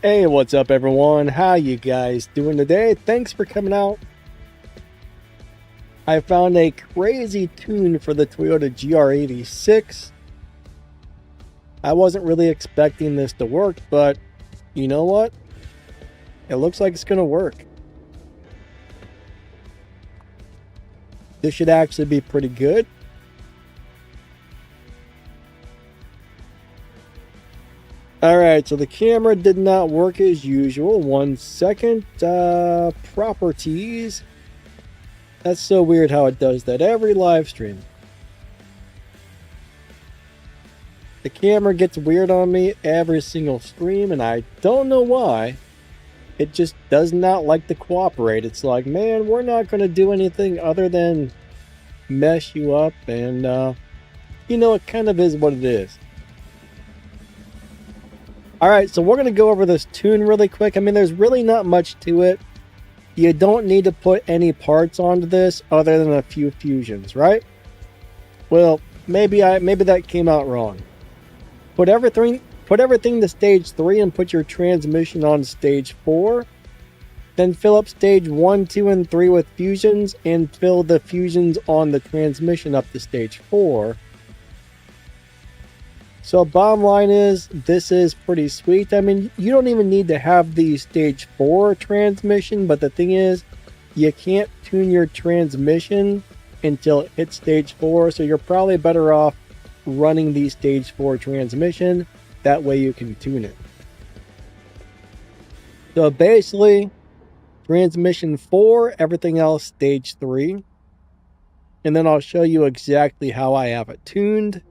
Hey, what's up everyone? How you guys doing today? Thanks for coming out. I found a crazy tune for the Toyota GR86. I wasn't really expecting this to work, but you know what? It looks like it's going to work. This should actually be pretty good. Alright, so the camera did not work as usual. 1 second. Properties. That's so weird how it does that every live stream. The camera gets weird on me every single stream, and I don't know why. It just does not like to cooperate. It's like, man, we're not going to do anything other than mess you up, and you know, it kind of is what it is. Alright, so we're going to go over this tune really quick. I mean, there's really not much to it. You don't need to put any parts onto this other than a few fusions, right? Well, maybe that came out wrong. Put everything to stage 3 and put your transmission on stage 4. Then fill up stage 1, 2, and 3 with fusions and fill the fusions on the transmission up to stage 4. So bottom line is, this is pretty sweet. I mean, you don't even need to have the stage 4 transmission, but the thing is, you can't tune your transmission until it hits stage 4, so you're probably better off running the stage 4 transmission. That way you can tune it. So basically, transmission 4, everything else stage 3. And then I'll show you exactly how I have it tuned.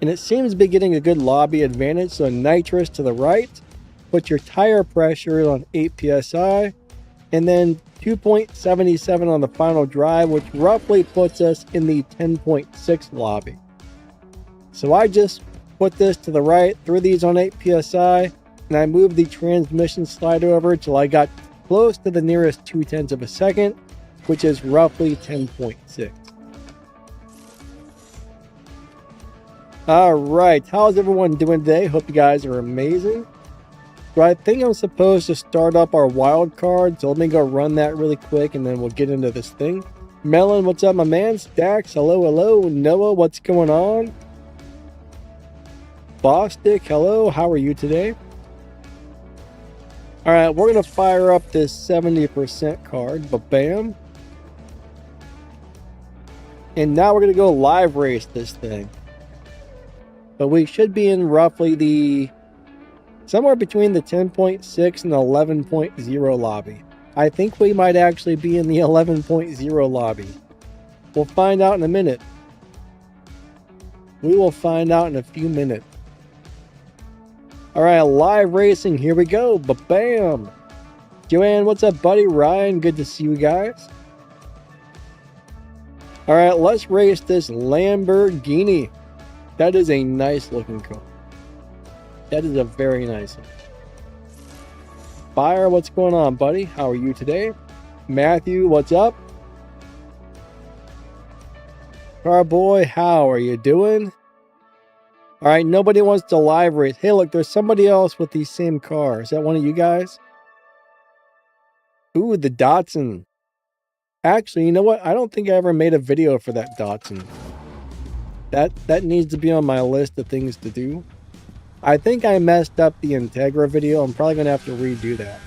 And it seems to be getting a good lobby advantage, so nitrous to the right. Put your tire pressure on 8 psi, and then 2.77 on the final drive, which roughly puts us in the 10.6 lobby. So I just put this to the right, threw these on 8 psi, and I moved the transmission slider over till I got close to the nearest 0.2 of a second, which is roughly 10.6. Alright, how's everyone doing today? Hope you guys are amazing. So I think I'm supposed to start up our wild card, so let me go run that really quick and then we'll get into this thing. Melon, what's up my man? Stacks, hello, hello. Noah, what's going on? Bostic, hello, how are you today? Alright, we're going to fire up this 70% card, but bam. And now we're going to go live race this thing. But we should be in roughly somewhere between the 10.6 and 11.0 lobby. I think we might actually be in the 11.0 lobby. We'll find out in a minute. We will find out in a few minutes. Alright, live racing, here we go. Ba-bam! Joanne, what's up buddy? Ryan, good to see you guys. Alright, let's race this Lamborghini. That is a nice looking car. That is a very nice one. Fire, what's going on, buddy? How are you today? Matthew, what's up? Carboy, how are you doing? Alright, nobody wants to live race. Hey, look, there's somebody else with the same car. Is that one of you guys? Ooh, the Datsun. Actually, you know what? I don't think I ever made a video for that Datsun. That needs to be on my list of things to do. I think I messed up the Integra video. I'm probably going to have to redo that.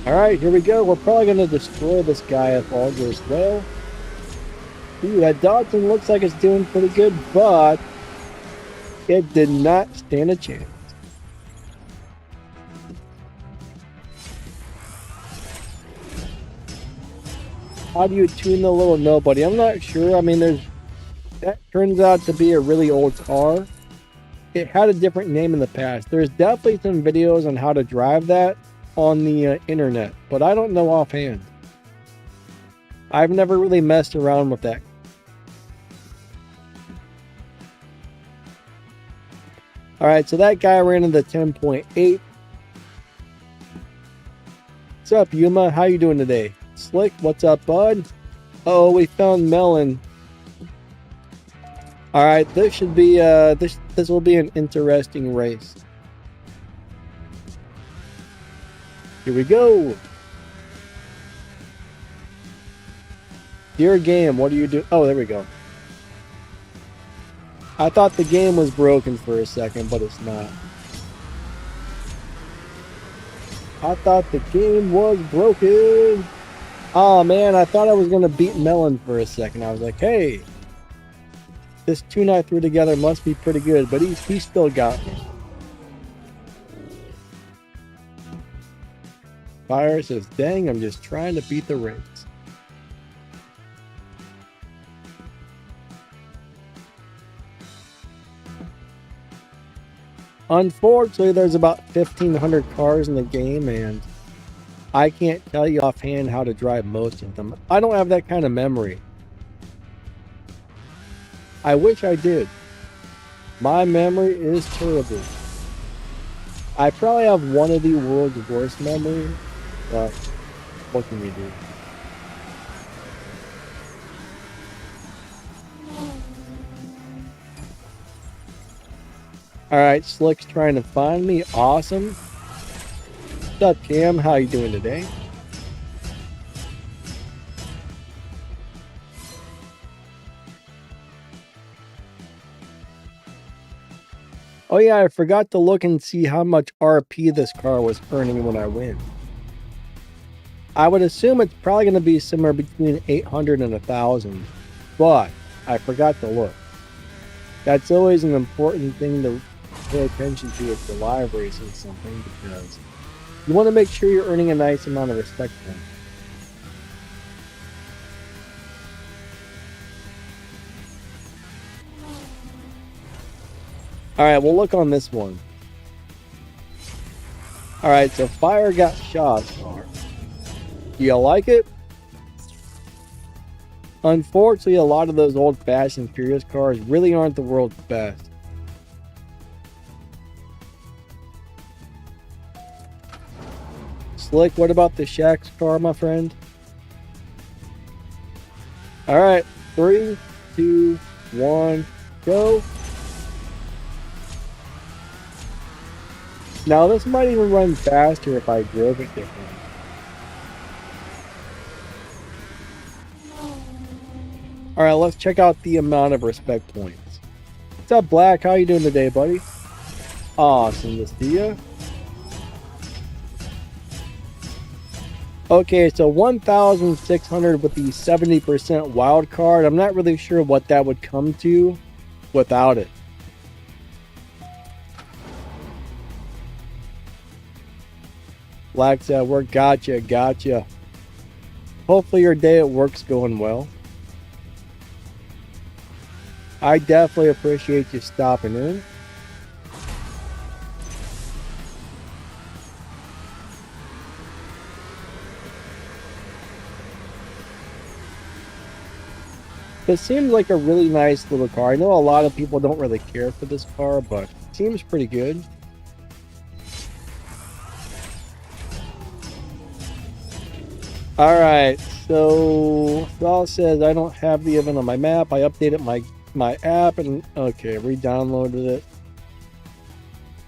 Alright, here we go. We're probably going to destroy this guy if all goes well. Ooh, that Datsun looks like it's doing pretty good, but it did not stand a chance. How do you tune the little nobody? I'm not sure. I mean, that turns out to be a really old car. It had a different name in the past. There's definitely some videos on how to drive that on the internet, but I don't know offhand. I've never really messed around with that. Alright, so that guy ran into 10.8. What's up, Yuma? How you doing today? Slick, what's up, bud? Oh, we found Melon. All right, this should be this will be an interesting race. Here we go. Dear game, what do you do? Oh, there we go. I thought the game was broken for a second, but it's not. I thought the game was broken. Oh man, I thought I was gonna beat Melon for a second. I was like, hey, this tune I threw together must be pretty good, but he still got me. Fire says, dang, I'm just trying to beat the race. Unfortunately, there's about 1,500 cars in the game, and I can't tell you offhand how to drive most of them. I don't have that kind of memory. I wish I did. My memory is terrible. I probably have one of the world's worst memories, but what can we do? Alright, Slick's trying to find me. Awesome. What's up, Cam? How you doing today? Oh yeah, I forgot to look and see how much RP this car was earning when I win. I would assume it's probably going to be somewhere between 800 and 1,000, but I forgot to look. That's always an important thing to pay attention to if you're live racing something, because you want to make sure you're earning a nice amount of respect for them. Alright, we'll look on this one. Alright, so Fire got shot. Do you like it? Unfortunately, a lot of those old Fast and Furious cars really aren't the world's best. Slick, what about the Shaq's car, my friend? Alright, 3, 2, 1, go. Now this might even run faster if I drove it differently. Alright, let's check out the amount of respect points. What's up, Black? How you doing today, buddy? Awesome to see ya. Okay, so 1,600 with the 70% wild card. I'm not really sure what that would come to without it. Black's at work. Gotcha. Hopefully your day at work's going well. I definitely appreciate you stopping in. This seems like a really nice little car. I know a lot of people don't really care for this car, but it seems pretty good. Alright, so Thal says I don't have the event on my map. I updated my app and okay, re-downloaded it.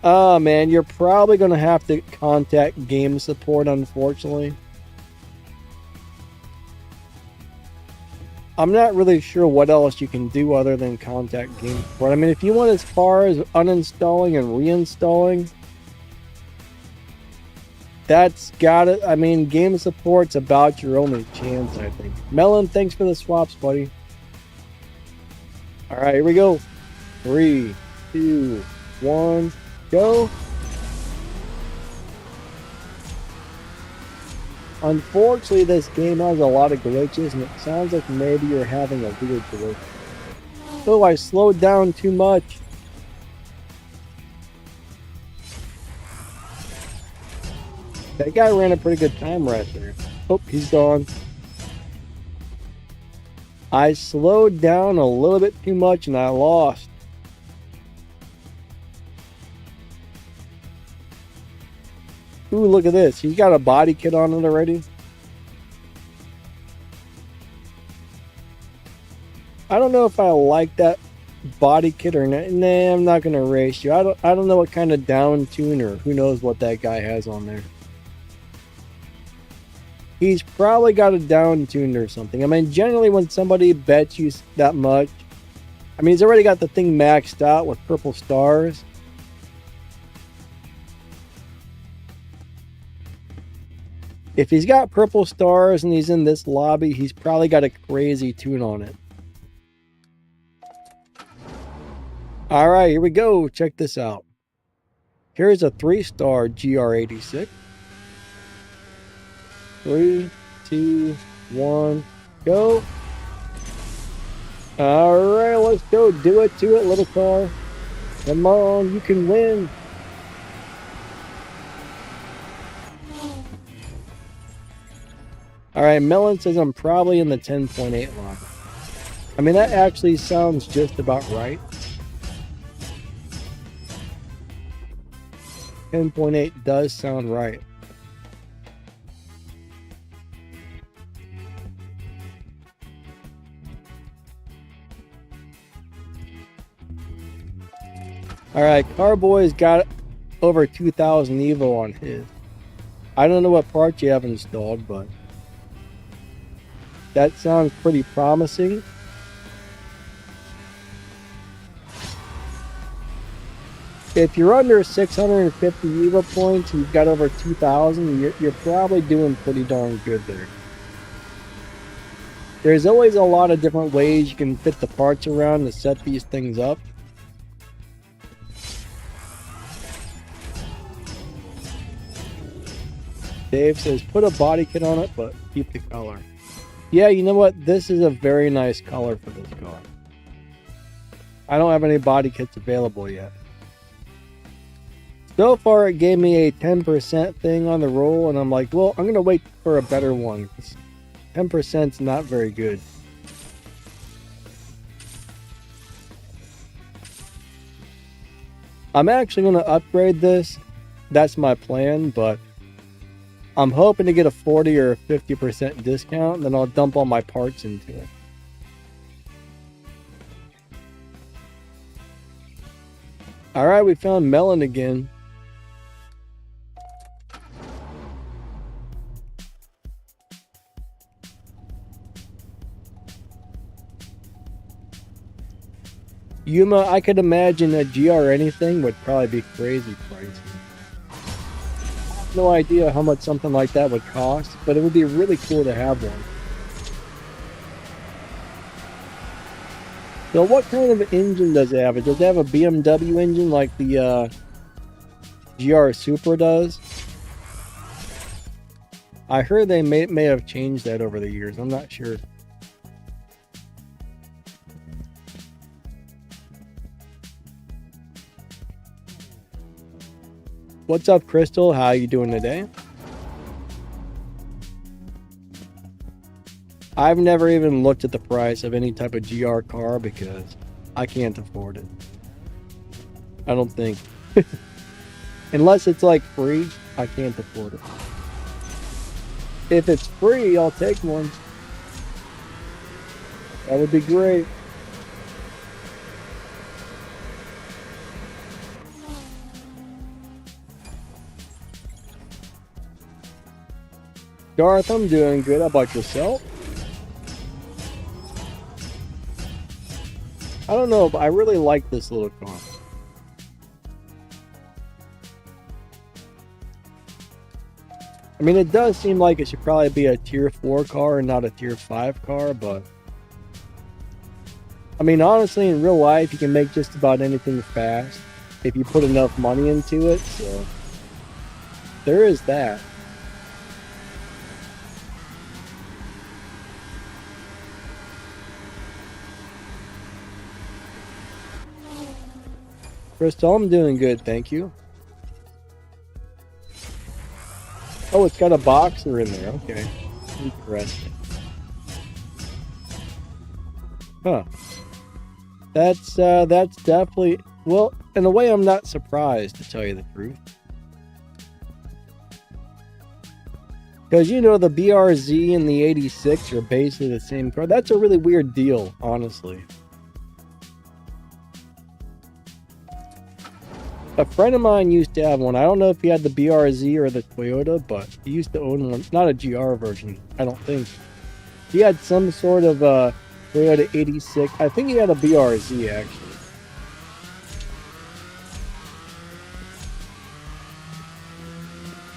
Oh man, you're probably gonna have to contact game support, unfortunately. I'm not really sure what else you can do other than contact game support. I mean, if you went as far as uninstalling and reinstalling, that's got it. I mean, game support's about your only chance, I think. Melon, thanks for the swaps, buddy. All right, here we go. 3, 2, 1, go. Unfortunately, this game has a lot of glitches, and it sounds like maybe you're having a weird glitch. Oh, I slowed down too much. That guy ran a pretty good time right there. Oh, he's gone. I slowed down a little bit too much and I lost. Ooh, look at this. He's got a body kit on it already. I don't know if I like that body kit or not. Nah, I'm not gonna race you. I don't know what kind of down tune or who knows what that guy has on there. He's probably got a down tuned or something. I mean, generally when somebody bets you that much, I mean, he's already got the thing maxed out with purple stars. If he's got purple stars and he's in this lobby, he's probably got a crazy tune on it. All right, here we go. Check this out. Here's a 3-star GR86. 3, 2, 1, go. All right, let's go. Do it to it, little car. Come on, you can win. All right, Melon says I'm probably in the 10.8 line. I mean, that actually sounds just about right. 10.8 does sound right. All right, Carboy's got over 2,000 Evo on his. I don't know what parts you have installed, but that sounds pretty promising. If you're under 650 Evo points and you've got over 2,000, you're probably doing pretty darn good there. There's always a lot of different ways you can fit the parts around to set these things up. Dave says, put a body kit on it, but keep the color. Yeah, you know what? This is a very nice color for this car. I don't have any body kits available yet. So far, it gave me a 10% thing on the roll, and I'm like, well, I'm going to wait for a better one. 10% is not very good. I'm actually going to upgrade this. That's my plan, but I'm hoping to get a 40 or 50% discount, then I'll dump all my parts into it. All right, we found Melon again. Yuma, I could imagine a GR anything would probably be crazy pricey. I have no idea how much something like that would cost, but it would be really cool to have one. So what kind of engine does it have? Does it have a BMW engine like the GR Supra does? I heard they may have changed that over the years. I'm not sure. What's up, Crystal? How you doing today? I've never even looked at the price of any type of GR car because I can't afford it. I don't think. Unless it's like free, I can't afford it. If it's free, I'll take one. That would be great. Garth, I'm doing good. How about yourself? I don't know, but I really like this little car. I mean, it does seem like it should probably be a tier 4 car and not a tier 5 car, but I mean, honestly, in real life, you can make just about anything fast if you put enough money into it, so there is that. Crystal, I'm doing good, thank you. Oh, it's got a boxer in there. Okay. Interesting. Huh. That's definitely... Well, in a way, I'm not surprised, to tell you the truth. Because, you know, the BRZ and the 86 are basically the same car. That's a really weird deal, honestly. A friend of mine used to have one. I don't know if he had the BRZ or the Toyota, but he used to own one. Not a GR version, I don't think. He had some sort of Toyota 86. I think he had a BRZ, actually.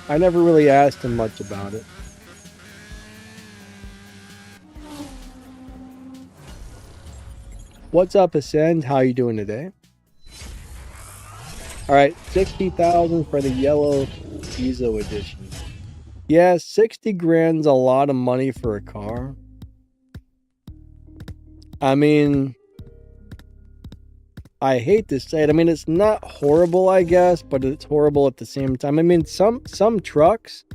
I never really asked him much about it. What's up, Ascend? How you doing today? Alright, 60,000 for the yellow Ezo edition. Yeah, 60 grand's a lot of money for a car. I mean, I hate to say it. I mean, it's not horrible, I guess, but it's horrible at the same time. I mean, some trucks,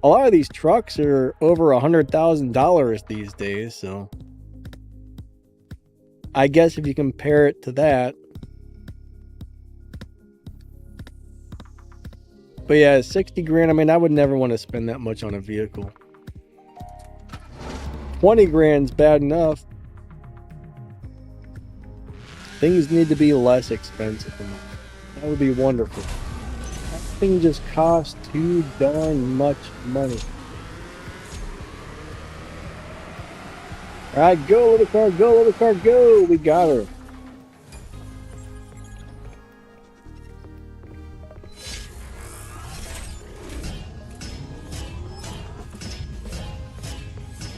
a lot of these trucks are over $100,000 these days, so I guess if you compare it to that. But yeah, 60 grand, I mean, I would never want to spend that much on a vehicle. 20 grand's bad enough. Things need to be less expensive. That would be wonderful. That thing just costs too darn much money. Alright, go little car, go little car, go! We got her.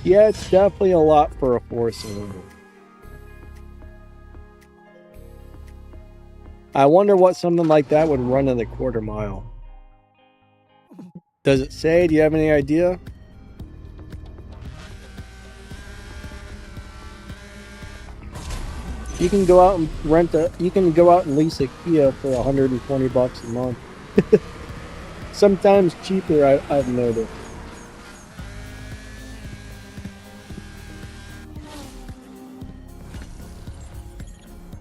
Yeah, it's definitely a lot for a 4-cylinder. I wonder what something like that would run in a quarter mile. Does it say? Do you have any idea? You can go out and lease a Kia for $120 a month. Sometimes cheaper, I've noticed.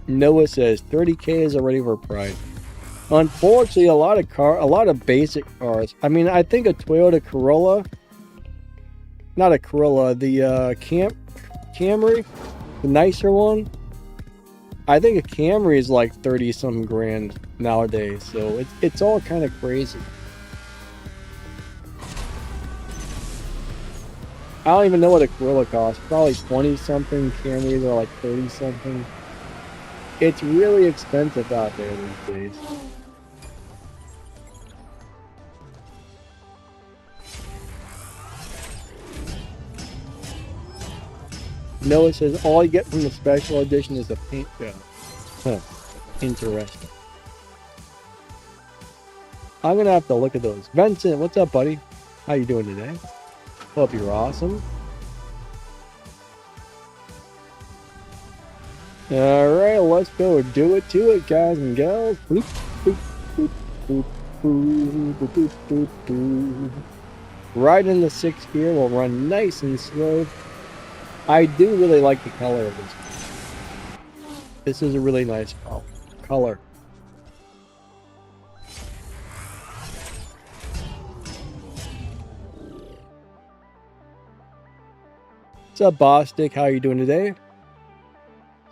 Noah says 30K is already overpriced. Unfortunately, a lot of basic cars. I mean, I think a Toyota Corolla, not a Corolla, the Camry, the nicer one. I think a Camry is like 30 some grand nowadays, so it's all kind of crazy. I don't even know what a Corolla costs. Probably 20 something. Camrys are like 30 something. It's really expensive out there these days. Noah says all you get from the special edition is a paint job. Huh. Interesting. I'm gonna have to look at those. Vincent, what's up, buddy? How you doing today? Hope you're awesome. Alright, let's go do it to it, guys and gals. Right in the 6th gear, we'll run nice and slow. I do really like the color of this. This is a really nice color. What's up, Bostic? How are you doing today?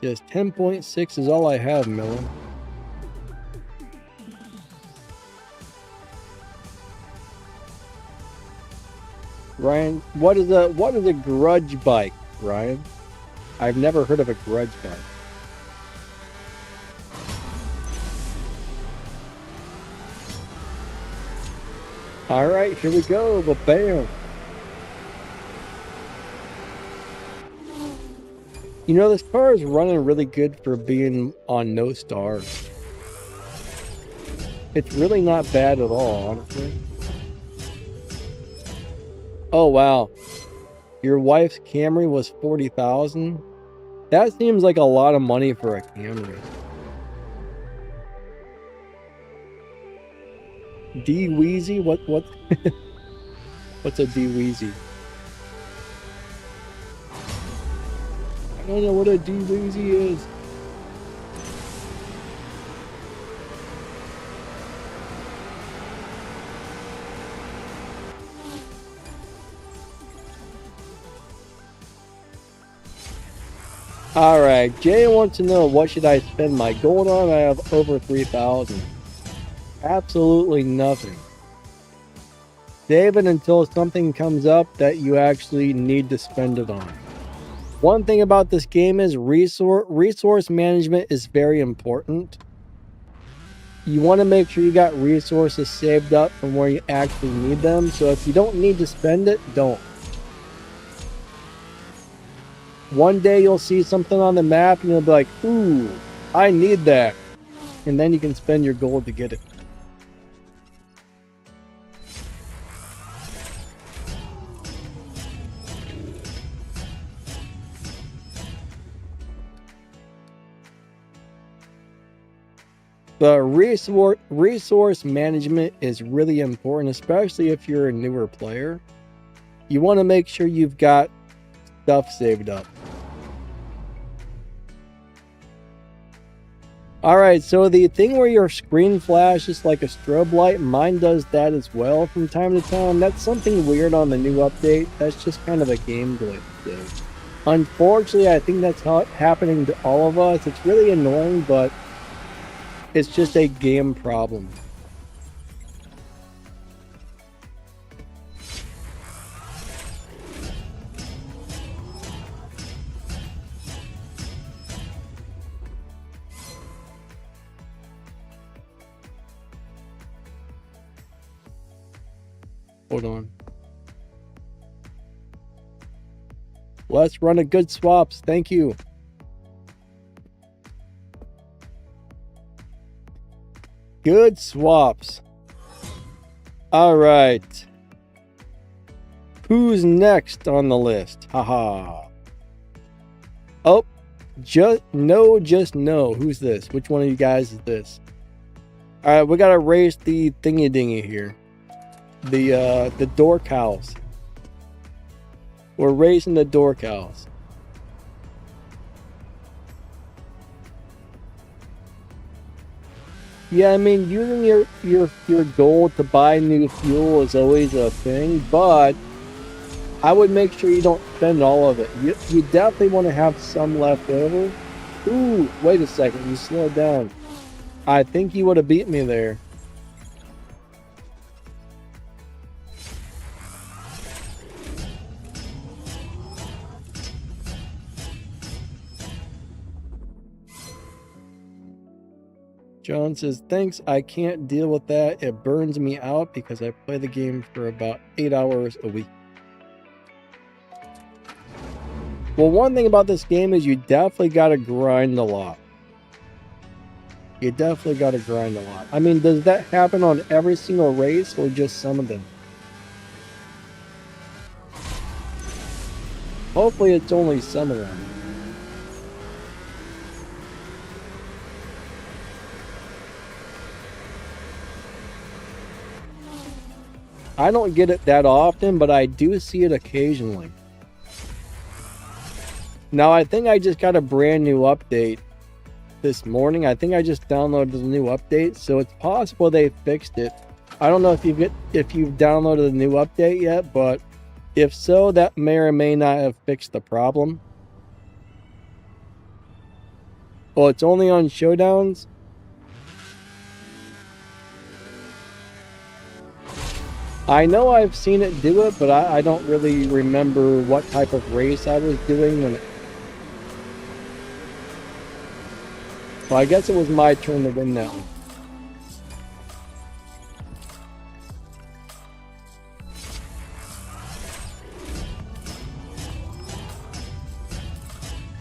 Just 10.6 is all I have, Miller. Ryan, what is a grudge bike, Ryan? I've never heard of a grudge bike. All right, here we go. Well, bam. You know, this car is running really good for being on no stars. It's really not bad at all, honestly. Oh, wow. Your wife's Camry was $40,000? That seems like a lot of money for a Camry. D-Weezy? What? What's a D-Weezy? I don't know what a D-Weezy is. Alright, Jay wants to know what should I spend my gold on? I have over 3,000. Absolutely nothing. Save it until something comes up that you actually need to spend it on. One thing about this game is resource management is very important. You want to make sure you got resources saved up from where you actually need them. So if you don't need to spend it, don't. One day you'll see something on the map and you'll be like, ooh, I need that. And then you can spend your gold to get it. But resource management is really important, especially if you're a newer player. You want to make sure you've got stuff saved up. Alright, so the thing where your screen flashes like a strobe light, mine does that as well from time to time. That's something weird on the new update. That's just kind of a game glitch. So, unfortunately, I think that's happening to all of us. It's really annoying, but it's just a game problem. Hold on. Let's run a good swaps. Thank you. Good swaps. All right. Who's next on the list? Haha. Oh, just no. Who's this? Which one of you guys is this? All right, we gotta race the thingy dingy here. The door cows. We're racing the door cows. Yeah, I mean, using your gold to buy new fuel is always a thing, but I would make sure you don't spend all of it. You definitely want to have some left over. Ooh, wait a second, you slowed down. I think you would have beat me there. John says, thanks, I can't deal with that. It burns me out because I play the game for about 8 hours a week. Well, one thing about this game is you definitely got to grind a lot. You definitely got to grind a lot. I mean, does that happen on every single race or just some of them? Hopefully it's only some of them. I don't get it that often, but I do see it occasionally. Now, I think I just got a brand new update this morning. I think I just downloaded the new update, so it's possible they fixed it. I don't know if you've downloaded the new update yet, but if so, that may or may not have fixed the problem. Oh, it's only on Showdowns? I know I've seen it do it, but I don't really remember what type of race I was doing when it... So I guess it was my turn to win that one.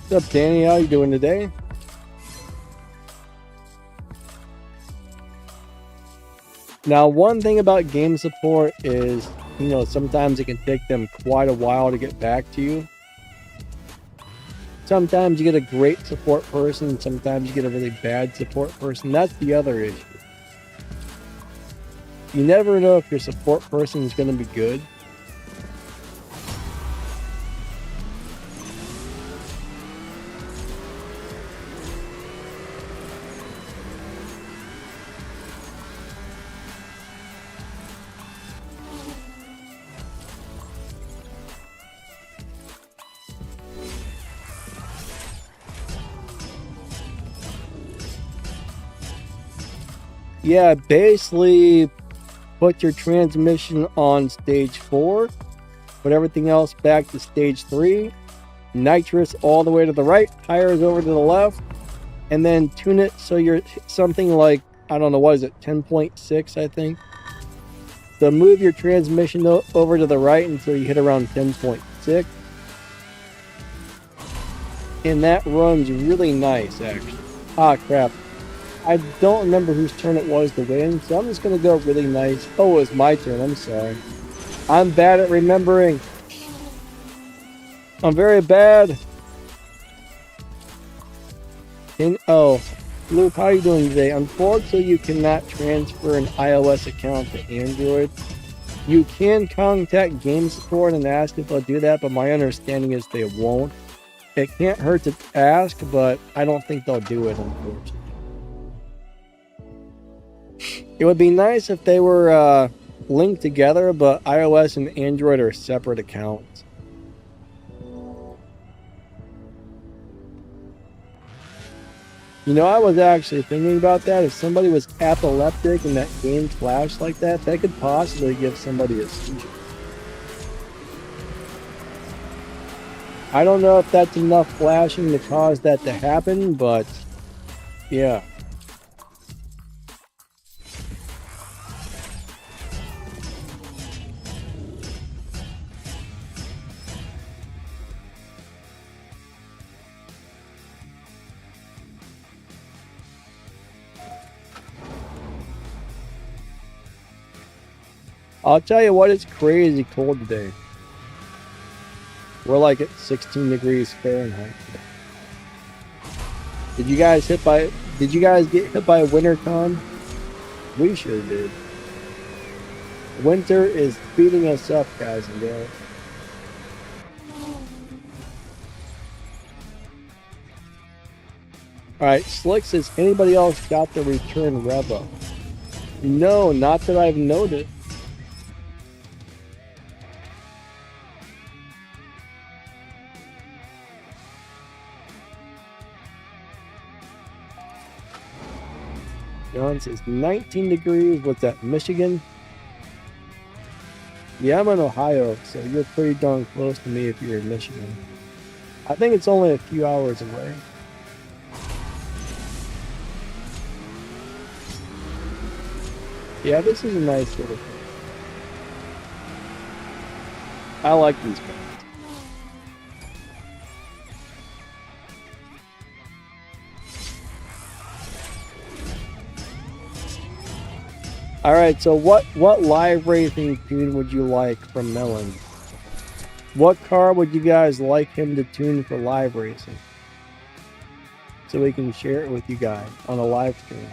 What's up, Danny? How you doing today? Now, one thing about game support is, you know, sometimes it can take them quite a while to get back to you. Sometimes you get a great support person, sometimes you get a really bad support person. That's the other issue. You never know if your support person is going to be good. Yeah, basically put your transmission on stage 4, put everything else back to stage 3, nitrous all the way to the right, tires over to the left, and then tune it so you're something like, I don't know, what is it, 10.6, I think. So move your transmission over to the right until you hit around 10.6. And that runs really nice, actually. Ah, crap. I don't remember whose turn it was to win, so I'm just going to go really nice. Oh, it was my turn. I'm sorry. I'm bad at remembering. I'm very bad. Oh, Luke, how are you doing today? Unfortunately, you cannot transfer an iOS account to Android. You can contact game support and ask if they'll do that, but my understanding is they won't. It can't hurt to ask, but I don't think they'll do it, unfortunately. It would be nice if they were linked together, but iOS and Android are separate accounts. You know, I was actually thinking about that. If somebody was epileptic and that game flashed like that, that could possibly give somebody a seizure. I don't know if that's enough flashing to cause that to happen, but yeah. I'll tell you what, it's crazy cold today. We're like at 16 degrees Fahrenheit today. Did you guys get hit by a winter con? We sure did. Winter is beating us up, guys and girls. Alright, Slick says, anybody else got the return rev up? No, not that I've noticed. John says 19 degrees. What's that, Michigan? Yeah, I'm in Ohio, so you're pretty darn close to me if you're in Michigan. I think it's only a few hours away. Yeah, this is a nice little thing. I like these guys. Alright, so what live racing tune would you like from Melon? What car would you guys like him to tune for live racing? So we can share it with you guys on a live stream.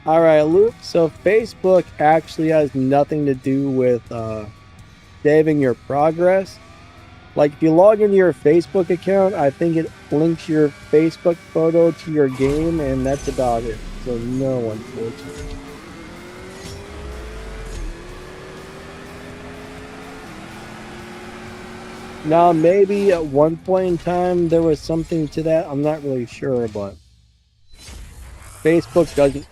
Alright, Luke, so Facebook actually has nothing to do with saving your progress. Like, if you log into your Facebook account, I think it links your Facebook photo to your game, and that's about it. So, no, unfortunately. Now, maybe at one point in time there was something to that. I'm not really sure, but Facebook doesn't...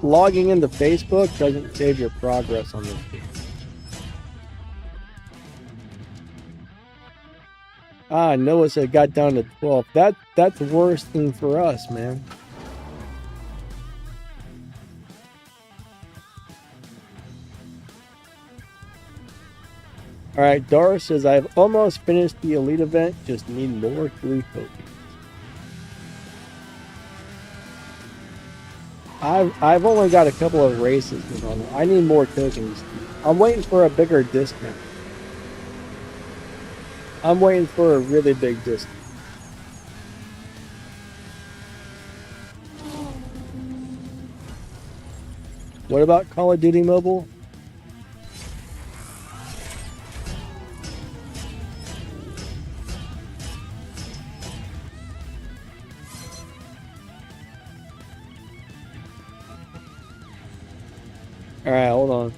Logging into Facebook doesn't save your progress on this game. Ah, Noah said got down to 12. That's worse than for us, man. Alright, Doris says I've almost finished the elite event, just need more 3 tokens. I've only got a couple of races on it. I need more tokens. I'm waiting for a bigger discount. I'm waiting for a really big discount. What about Call of Duty Mobile? Alright, hold on.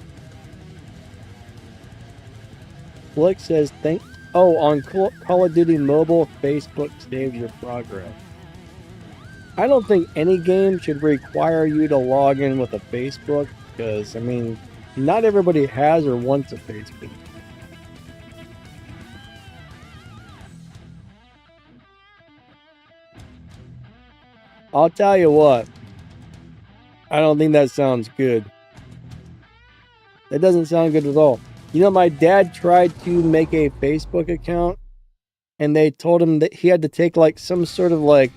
Flick says on Call of Duty Mobile, Facebook saves your progress. I don't think any game should require you to log in with a Facebook because, I mean, not everybody has or wants a Facebook. I'll tell you what, I don't think that sounds good. That doesn't sound good at all. You know, my dad tried to make a Facebook account and they told him that he had to take like some sort of like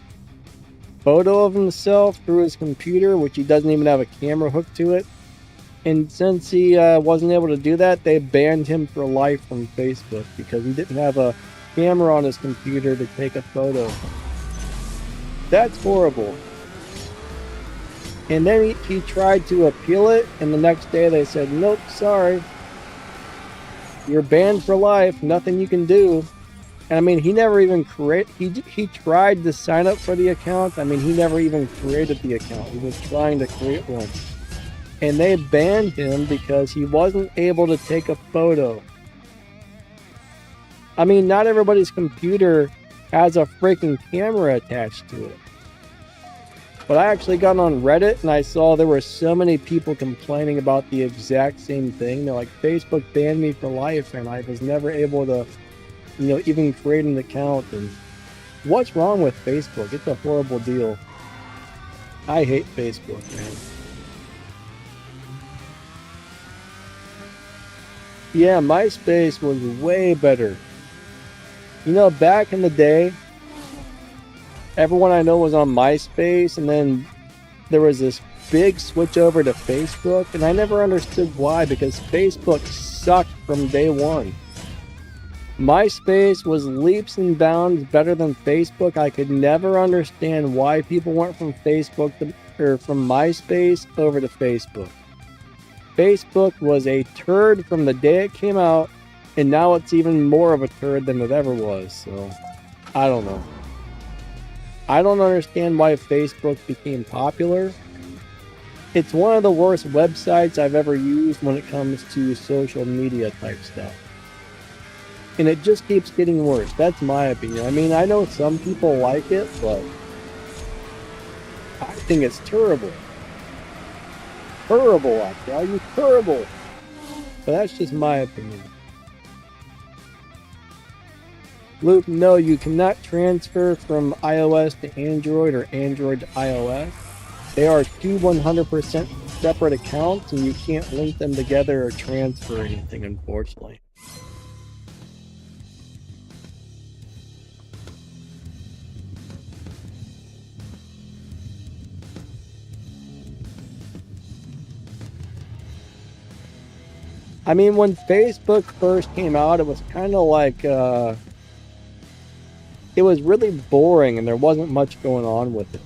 photo of himself through his computer, which he doesn't even have a camera hooked to it. And since he wasn't able to do that, they banned him for life from Facebook because he didn't have a camera on his computer to take a photo. That's horrible. And then he tried to appeal it, and the next day they said, nope, sorry. You're banned for life, nothing you can do. And I mean, he never even he tried to sign up for the account. I mean, he never even created the account. He was trying to create one. And they banned him because he wasn't able to take a photo. I mean, not everybody's computer has a freaking camera attached to it. But I actually got on Reddit and I saw there were so many people complaining about the exact same thing. They're like, Facebook banned me for life and I was never able to, you know, even create an account. And what's wrong with Facebook? It's a horrible deal. I hate Facebook, man. Yeah, MySpace was way better. You know, back in the day, everyone I know was on MySpace, and then there was this big switch over to Facebook, and I never understood why, because Facebook sucked from day one. MySpace was leaps and bounds better than Facebook. I could never understand why people went from from MySpace over to Facebook. Facebook was a turd from the day it came out, and now it's even more of a turd than it ever was, so I don't know. I don't understand why Facebook became popular. It's one of the worst websites I've ever used when it comes to social media type stuff. And it just keeps getting worse. That's my opinion. I mean, I know some people like it, but I think it's terrible. Terrible, I tell you, terrible. But that's just my opinion. Luke, no, you cannot transfer from iOS to Android or Android to iOS. They are two 100% separate accounts, and you can't link them together or transfer anything, unfortunately. I mean, when Facebook first came out, it was kind of like, it was really boring and there wasn't much going on with it.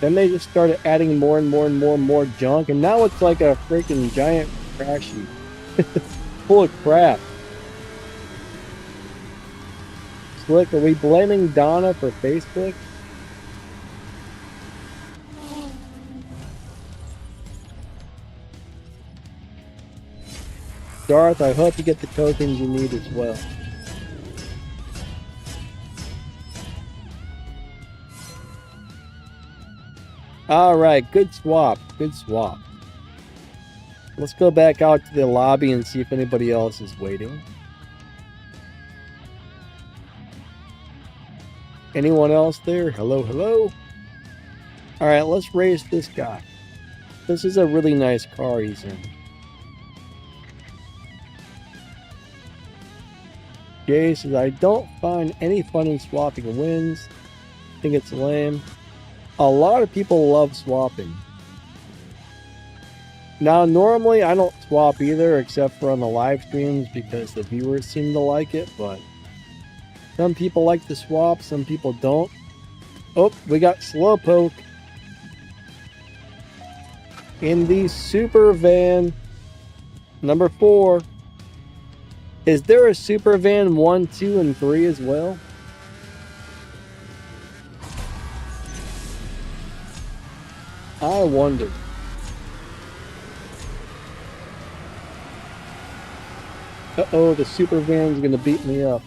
Then they just started adding more and more and more and more junk, and now it's like a freaking giant crash heap. Full of crap. Slick, are we blaming Donna for Facebook? Darth, I hope you get the tokens you need as well. Alright, good swap. Good swap. Let's go back out to the lobby and see if anybody else is waiting. Anyone else there? Hello, hello? Alright, let's race this guy. This is a really nice car he's in. Jay says, I don't find any fun in swapping wins. I think it's lame. A lot of people love swapping. Now, normally I don't swap either, except for on the live streams because the viewers seem to like it, but some people like to swap, some people don't. Oh, we got Slowpoke in the super van number 4. Is there a super van 1, 2, and 3 as well? I wonder. Uh-oh, the super van's gonna beat me up.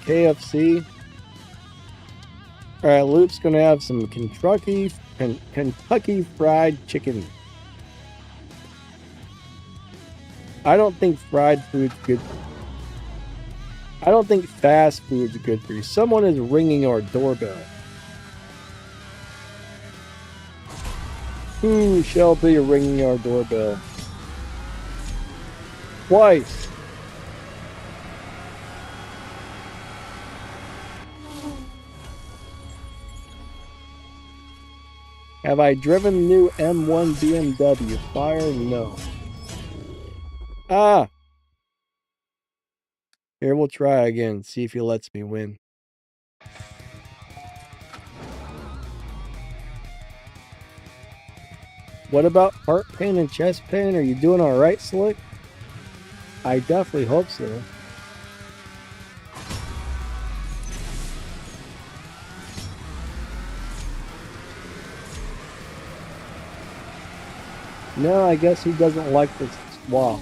KFC. All right, Luke's gonna have some Kentucky Fried Chicken. I don't think fried food's good. I don't think fast food's good for you. Someone is ringing our doorbell. Who shall be ringing our doorbell? Twice. Have I driven the new M1 BMW? Fire? No. Ah! Here, we'll try again. See if he lets me win. What about heart pain and chest pain? Are you doing alright, Slick? I definitely hope so. No, I guess he doesn't like this swap.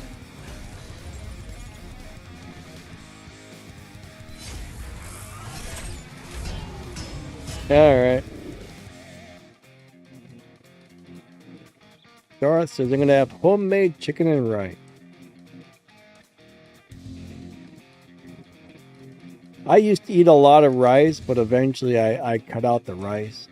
Alright. Garth says I'm gonna have homemade chicken and rice. I used to eat a lot of rice, but eventually I cut out the rice.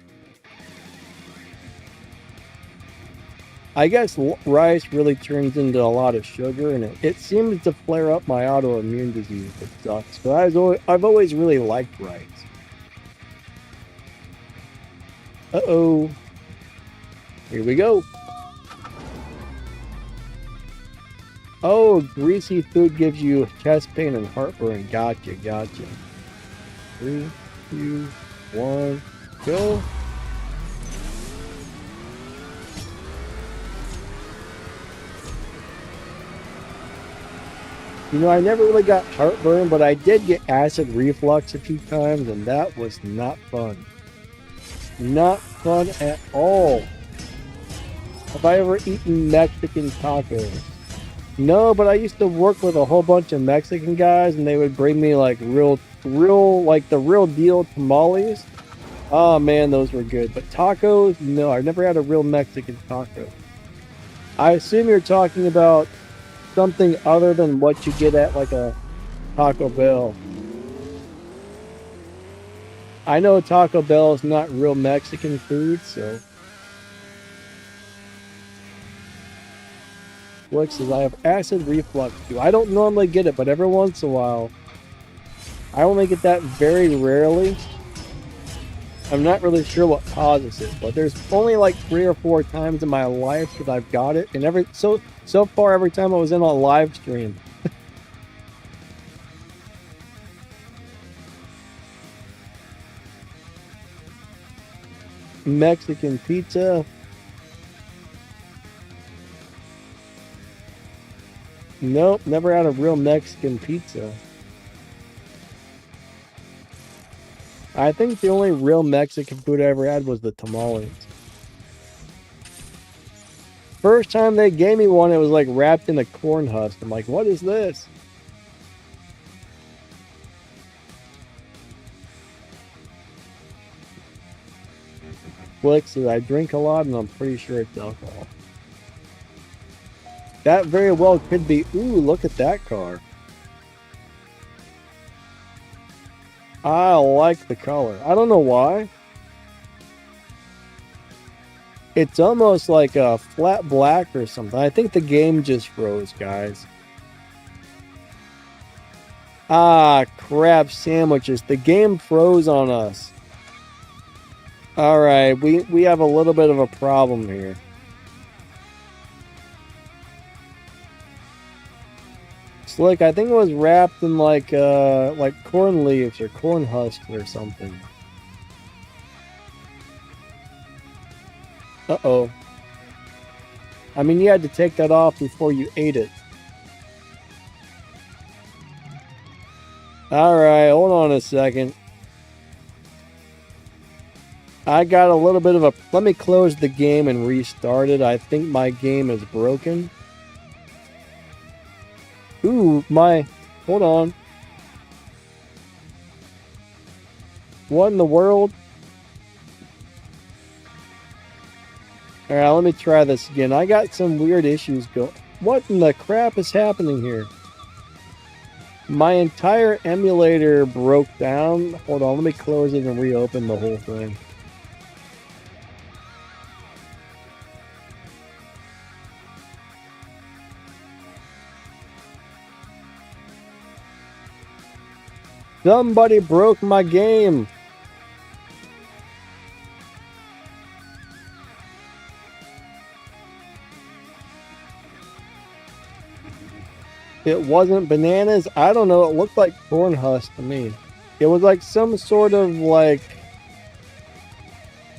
I guess rice really turns into a lot of sugar, and it seems to flare up my autoimmune disease. It sucks. But I've always really liked rice. Uh-oh. Here we go. Oh, greasy food gives you chest pain and heartburn. Gotcha. 3, 2, 1, go. You know, I never really got heartburn, but I did get acid reflux a few times, and that was not fun. Not fun at all. Have I ever eaten Mexican tacos? No, but I used to work with a whole bunch of Mexican guys, and they would bring me like real, like the real deal tamales. Oh man, those were good. But tacos, no, I've never had a real Mexican taco. I assume you're talking about something other than what you get at like a Taco Bell. I know Taco Bell is not real Mexican food, so. Flex says I have acid reflux too. I don't normally get it, but every once in a while. I only get that very rarely. I'm not really sure what causes it, but there's only like 3 or 4 times in my life that I've got it, and so far every time I was in a live stream. Mexican pizza. Nope, never had a real Mexican pizza. I think the only real Mexican food I ever had was the tamales. First time they gave me one, it was like wrapped in a corn husk. I'm like, what is this? Flex says I drink a lot and I'm pretty sure it's alcohol. That very well could be. Ooh, look at that car. I like the color. I don't know why. It's almost like a flat black or something. I think the game just froze, guys. Ah, crab sandwiches. The game froze on us. Alright, we have a little bit of a problem here. Slick, I think it was wrapped in like corn leaves or corn husks or something. Uh-oh. I mean, you had to take that off before you ate it. Alright, hold on a second. I got a little bit of a... Let me close the game and restart it. I think my game is broken. Ooh, hold on. What in the world? Alright, let me try this again. I got some weird issues going. What in the crap is happening here? My entire emulator broke down. Hold on, let me close it and reopen the whole thing. Somebody broke my game. It wasn't bananas. I don't know. It looked like corn husk to me. It was like some sort of like.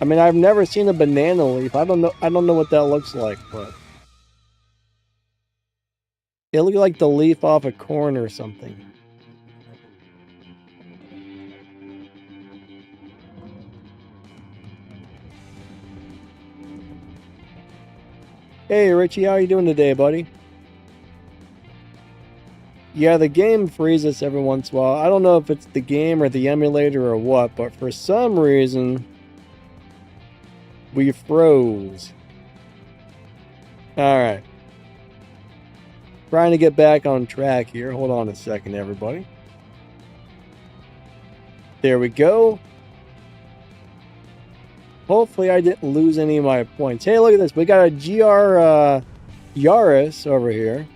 I mean, I've never seen a banana leaf. I don't know. I don't know what that looks like, but it looked like the leaf off a corn or something. Hey, Richie, how you doing today, buddy? Yeah, the game freezes every once in a while. I don't know if it's the game or the emulator or what, but for some reason, we froze. Alright. Trying to get back on track here. Hold on a second, everybody. There we go. Hopefully I didn't lose any of my points. Hey, look at this. We got a GR Yaris over here.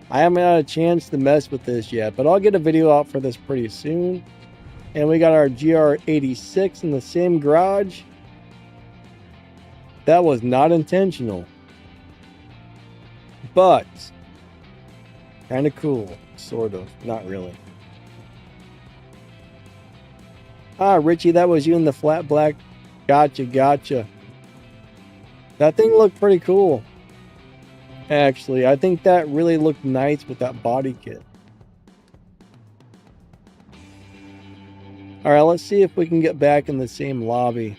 I haven't had a chance to mess with this yet, but I'll get a video out for this pretty soon. And we got our GR86 in the same garage. That was not intentional. But kind of cool. Sort of. Not really. Ah, Richie, that was you in the flat black. Gotcha, gotcha. That thing looked pretty cool. Actually, I think that really looked nice with that body kit. Alright, let's see if we can get back in the same lobby.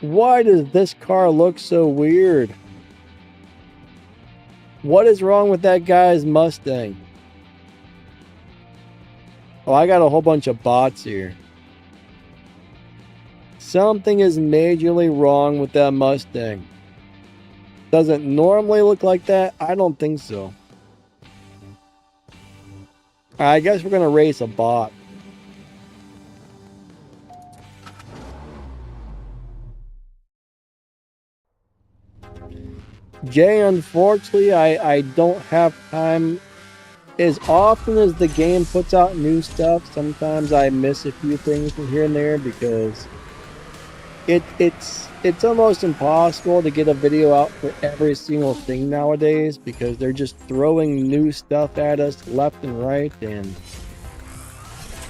Why does this car look so weird? What is wrong with that guy's Mustang? Oh, I got a whole bunch of bots here. Something is majorly wrong with that Mustang. Does it normally look like that? I don't think so. I guess we're going to race a bot. Jay, unfortunately, I don't have time. As often as the game puts out new stuff, sometimes I miss a few things from here and there because it's almost impossible to get a video out for every single thing nowadays because they're just throwing new stuff at us left and right, and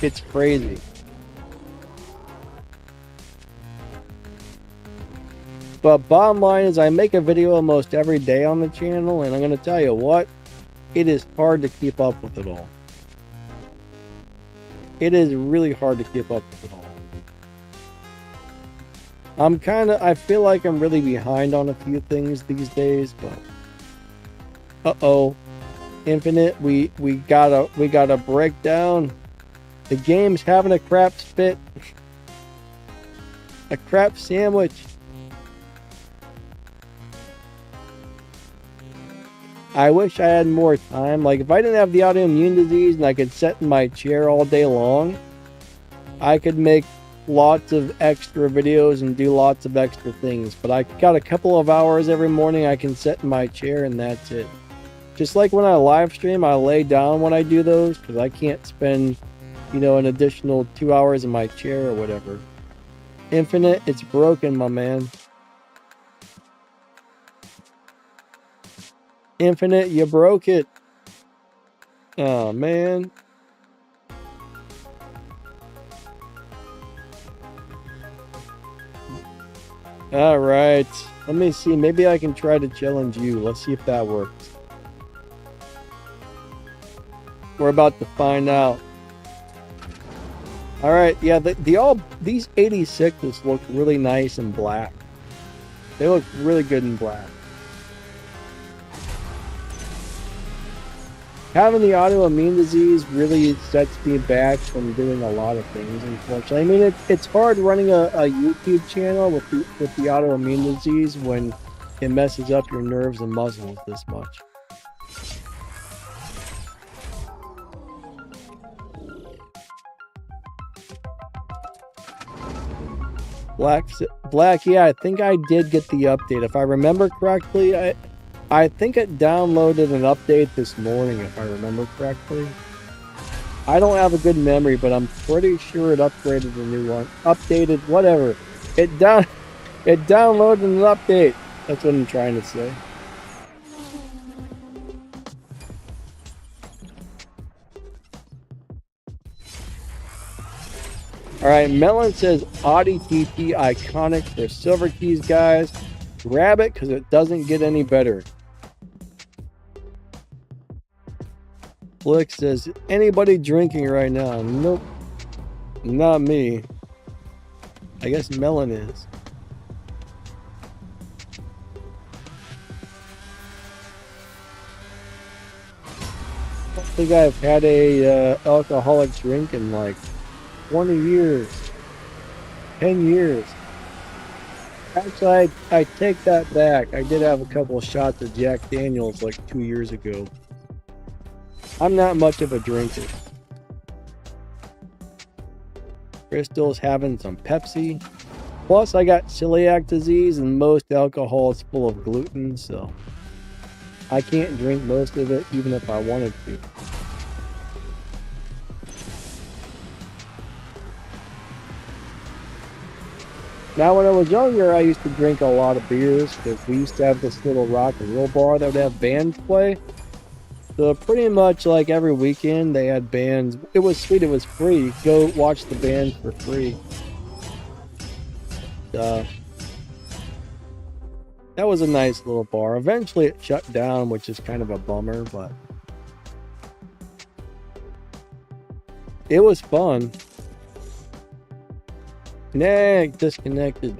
it's crazy. But bottom line is I make a video almost every day on the channel, and I'm going to tell you what, it is hard to keep up with it all. It is really hard to keep up with it all. I feel like I'm really behind on a few things these days, but uh-oh. Infinite, we got a breakdown. The game's having a crap spit. A crap sandwich. I wish I had more time. Like, if I didn't have the autoimmune disease and I could sit in my chair all day long, I could make lots of extra videos and do lots of extra things. But I got a couple of hours every morning I can sit in my chair and that's it. Just like when I live stream, I lay down when I do those because I can't spend, an additional 2 hours in my chair or whatever. Infinite, it's broken, my man. Infinite, you broke it. Oh, man. Alright. Let me see. Maybe I can try to challenge you. Let's see if that works. We're about to find out. Alright, yeah, these 86s look really nice in black. They look really good in black. having the autoimmune disease really sets me back from doing a lot of things, unfortunately. I mean, it's hard running a YouTube channel with the autoimmune disease when it messes up your nerves and muscles this much. Black, yeah, I think I did get the update. If I remember correctly, I think it downloaded an update this morning, if I remember correctly. I don't have a good memory, but I'm pretty sure it upgraded a new one. Updated, whatever. It downloaded an update. That's what I'm trying to say. Alright, Melon says Audi TT iconic for silver keys, guys. Grab it because it doesn't get any better. Flick says, anybody drinking right now? Nope. Not me. I guess Melon is. I don't think I've had a alcoholic drink in like 20 years. 10 years. Actually, I take that back. I did have a couple of shots of Jack Daniels like 2 years ago. I'm not much of a drinker. Crystal's having some Pepsi. Plus, I got celiac disease and most alcohol is full of gluten, so I can't drink most of it even if I wanted to. Now, when I was younger, I used to drink a lot of beers because we used to have this little rock and roll bar that would have bands play. So pretty much like every weekend they had bands. It was sweet, it was free. Go watch the bands for free. That was a nice little bar. Eventually it shut down, which is kind of a bummer, but it was fun. Disconnected.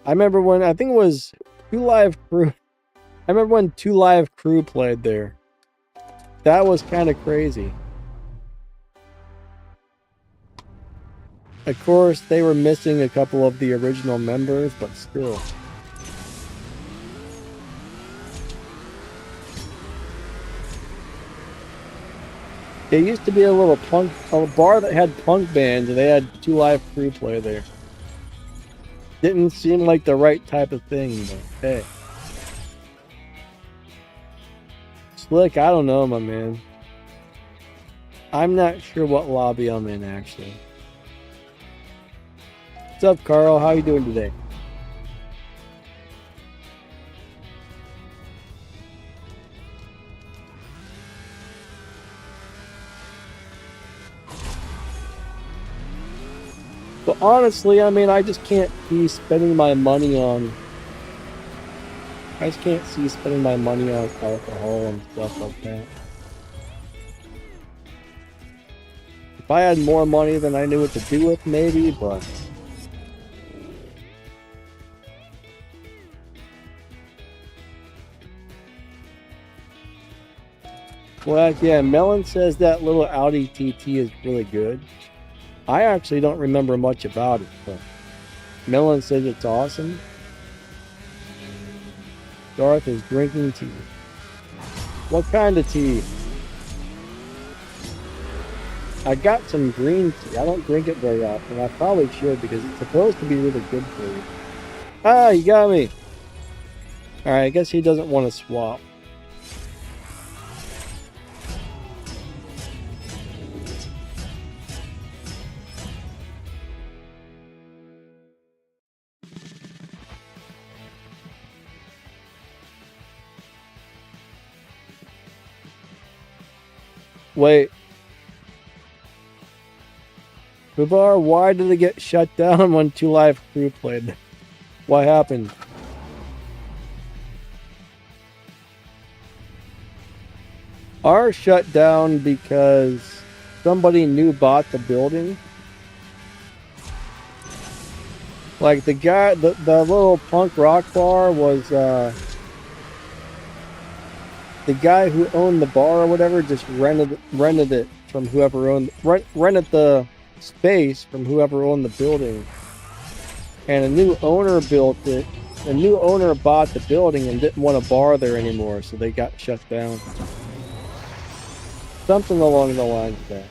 I remember when, I think it was 2 Live Crew. I remember when 2 Live Crew played there. That was kind of crazy. Of course, they were missing a couple of the original members, but still. There used to be a bar that had punk bands, and they had 2 Live Crew play there. Didn't seem like the right type of thing, but hey. Slick, I don't know, my man. I'm not sure what lobby I'm in, actually. What's up, Carl? How you doing today? But honestly, I mean, I just can't see spending my money on... I just can't see spending my money on alcohol and stuff like that. If I had more money than I knew what to do with, maybe, but... Well, yeah, Melon says that little Audi TT is really good. I actually don't remember much about it, but Melon says it's awesome. Darth is drinking tea. What kind of tea? I got some green tea. I don't drink it very often. I probably should because it's supposed to be really good for you. Ah, you got me. Alright, I guess he doesn't want to swap. Wait. Bubar, why did it get shut down when 2 Live Crew played? What happened? Ours shut down because somebody new bought the building. Like the guy, the little punk rock bar was the guy who owned the bar or whatever just rented it from whoever rented the space from whoever owned the building, and a new owner built it. A new owner bought the building and didn't want a bar there anymore, so they got shut down. Something along the lines of that.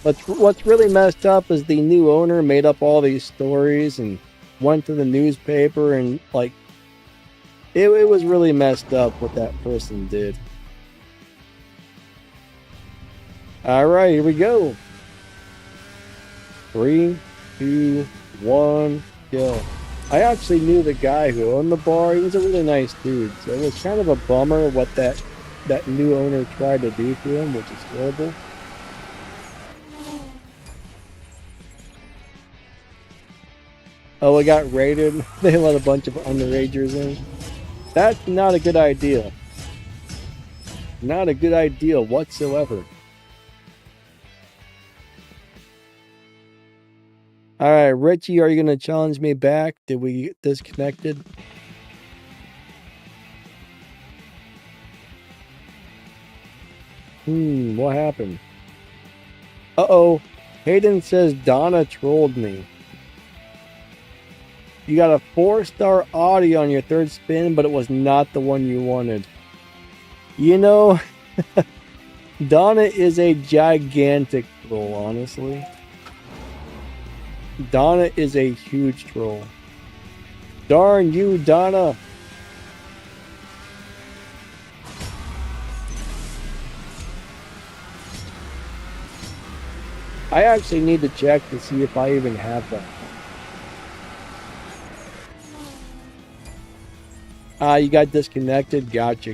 But what's really messed up is the new owner made up all these stories and went to the newspaper, and like it was really messed up what that person did. All right, here we go. 3, 2, 1, go. I actually knew the guy who owned the bar. He was a really nice dude. So it was kind of a bummer what that new owner tried to do to him, which is horrible. Oh, it got raided. They let a bunch of underagers in. That's not a good idea. Not a good idea whatsoever. All right, Richie, are you going to challenge me back? Did we get disconnected? What happened? Uh-oh. Hayden says Donna trolled me. You got a 4-star audio on your third spin, but it was not the one you wanted. You know, Donna is a gigantic troll, honestly. Donna is a huge troll. Darn you, Donna. I actually need to check to see if I even have that. You got disconnected. Gotcha.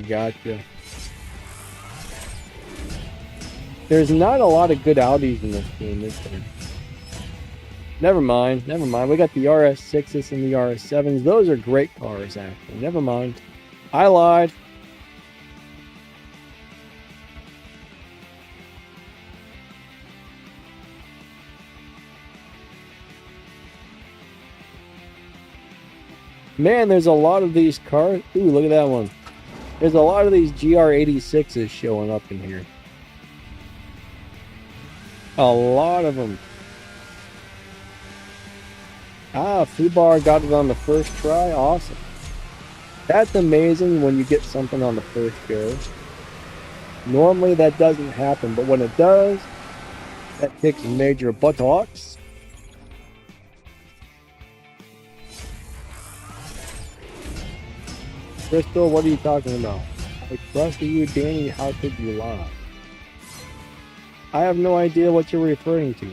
There's not a lot of good Audis in this game, is there? Never mind. We got the RS6s and the RS7s. Those are great cars, actually. Never mind. I lied. Man, there's a lot of these cars. Ooh, look at that one. There's a lot of these GR86s showing up in here. A lot of them. Fubar got it on the first try. Awesome. That's amazing when you get something on the first go. Normally that doesn't happen, but when it does, that kicks major buttocks. Crystal, what are you talking about? I trusted you, Danny. How could you lie? I have no idea what you're referring to.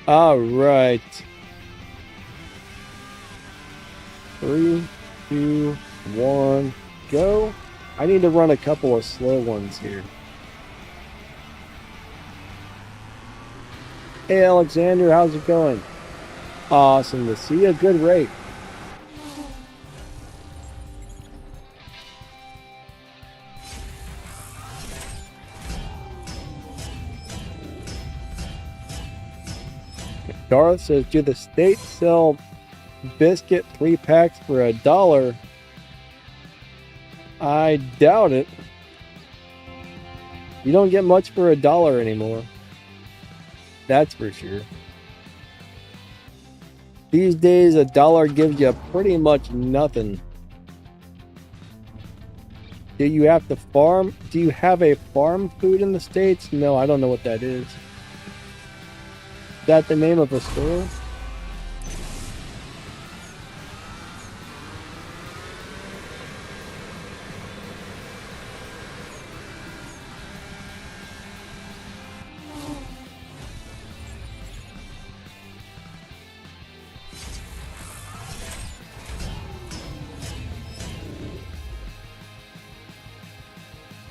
All right. 3, 2, 1, go. I need to run a couple of slow ones here. Hey, Alexander, how's it going? Awesome to see you. Good rate. Darth says, do the states sell biscuit 3-packs for $1? I doubt it. You don't get much for $1 anymore. That's for sure. These days, $1 gives you pretty much nothing. Do you have to farm? Do you have a farm food in the States? No, I don't know what that is. Is that the name of a store?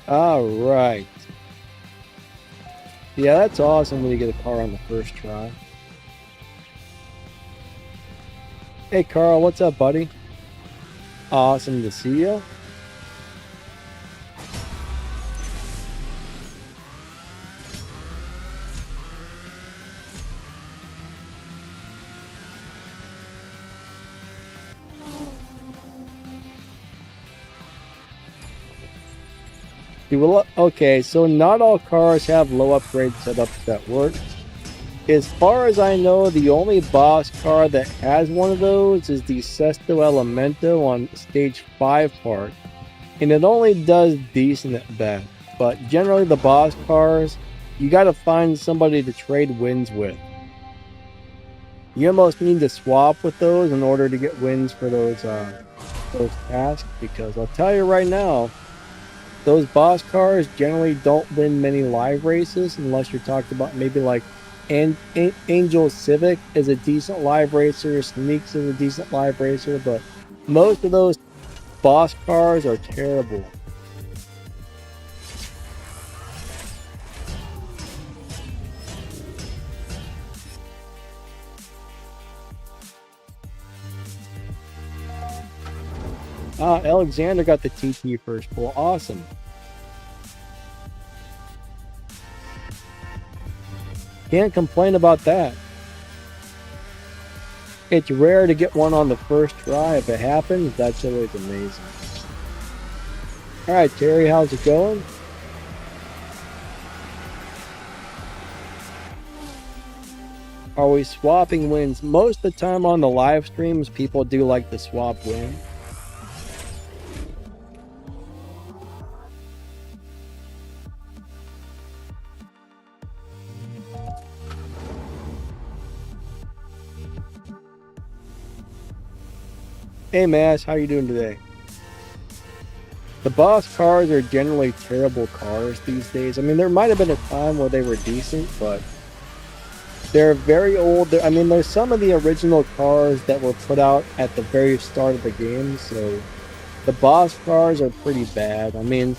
All right. Yeah, that's awesome when you get a car on the first try. Hey, Carl, what's up, buddy? Awesome to see you. Okay, so not all cars have low upgrade setups that work. As far as I know, the only boss car that has one of those is the Sesto Elemento on stage 5 part, and it only does decent at best. But generally the boss cars, you gotta find somebody to trade wins with. You almost need to swap with those in order to get wins for those tasks, because I'll tell you right now, those boss cars generally don't win many live races unless you're talking about maybe like Angel Civic is a decent live racer, Sneaks is a decent live racer, but most of those boss cars are terrible. Alexander got the TT first pull. Awesome. Can't complain about that. It's rare to get one on the first try. If it happens, that's always amazing. Alright, Terry, how's it going? Are we swapping wins? Most of the time on the live streams, people do like to swap wins. Hey Mash, how you doing today? The boss cars are generally terrible cars these days. I mean, there might have been a time where they were decent, but they're very old. I mean, there's some of the original cars that were put out at the very start of the game, so the boss cars are pretty bad. I mean,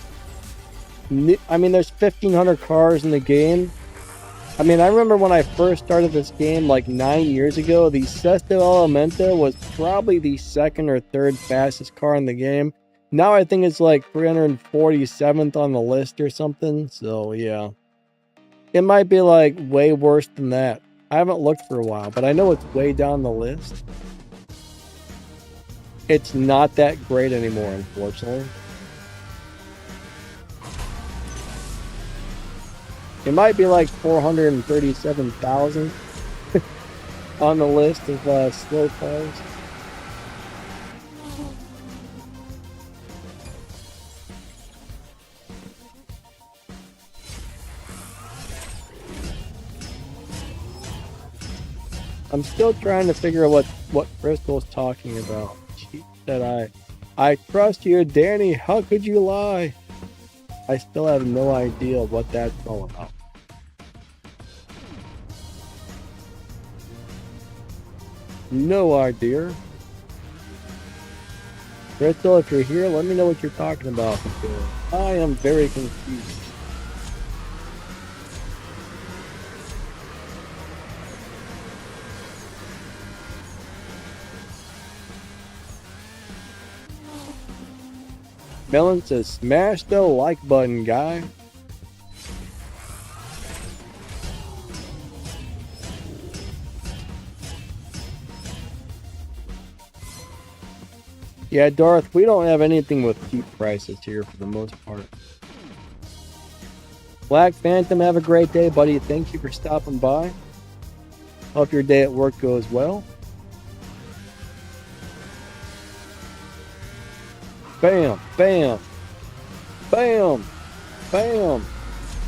there's 1,500 cars in the game. I mean, I remember when I first started this game like 9 years ago, the Sesto Elemento was probably the second or third fastest car in the game. Now I think it's like 347th on the list or something, so yeah. It might be like way worse than that. I haven't looked for a while, but I know it's way down the list. It's not that great anymore, unfortunately. It might be like 437,000 on the list of slow cars. I'm still trying to figure out what Crystal's talking about. She said, I trust you, Danny. How could you lie? I still have no idea what that's all about. No idea. Crystal, if you're here, let me know what you're talking about. I am very confused. Melon says, smash the like button, guy. Yeah, Darth, we don't have anything with cheap prices here for the most part. Black Phantom, have a great day, buddy. Thank you for stopping by. Hope your day at work goes well. Bam, bam, bam, bam.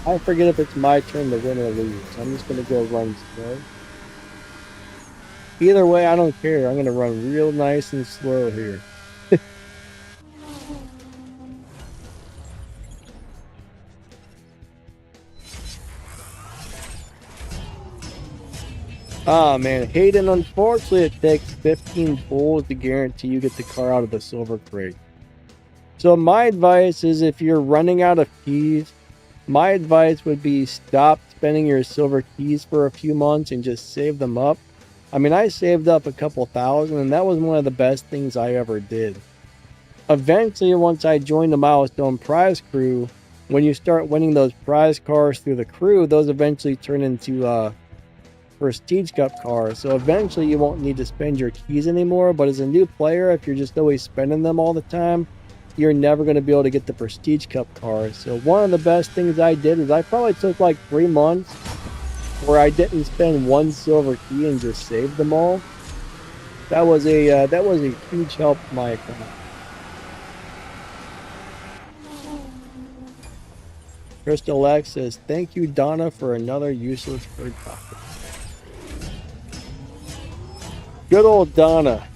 I forget if it's my turn to win or lose. I'm just going to go run slow. Either way, I don't care. I'm going to run real nice and slow here. Ah, man. Hayden, unfortunately, it takes 15 pulls to guarantee you get the car out of the silver crate. So my advice is, if you're running out of keys, my advice would be stop spending your silver keys for a few months and just save them up. I mean, I saved up a couple thousand, and that was one of the best things I ever did. Eventually, once I joined the Milestone Prize Crew, when you start winning those prize cars through the crew, those eventually turn into Prestige Cup cars. So eventually you won't need to spend your keys anymore, but as a new player, if you're just always spending them all the time, you're never going to be able to get the Prestige Cup cars. So one of the best things I did is I probably took like 3 months where I didn't spend one silver key and just saved them all. That was a huge help to my account. Crystal X says, "Thank you, Donna, for another useless bird topic." Good old Donna.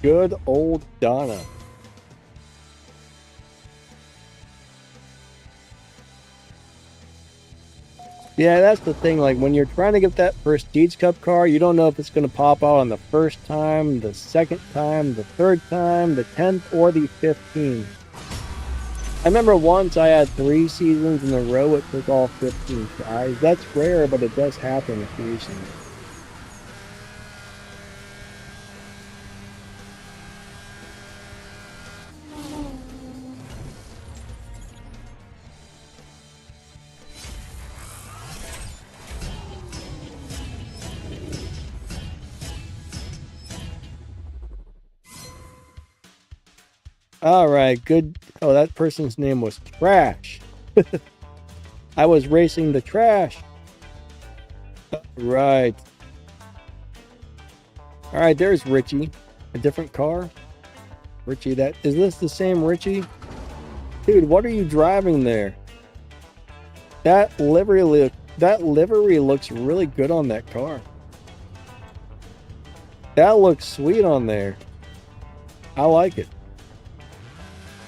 Good old Donna. Yeah, that's the thing. Like when you're trying to get that Prestige Cup car, you don't know if it's going to pop out on the first time, the second time, the third time, the 10th, or the 15th. I remember once I had 3 seasons in a row it took all 15 tries. That's rare, but it does happen occasionally. All right, good. Oh, that person's name was Trash. I was racing the trash. Right. All right, there's Richie. A different car. Richie, is this the same Richie? Dude, what are you driving there? That livery looks really good on that car. That looks sweet on there. I like it.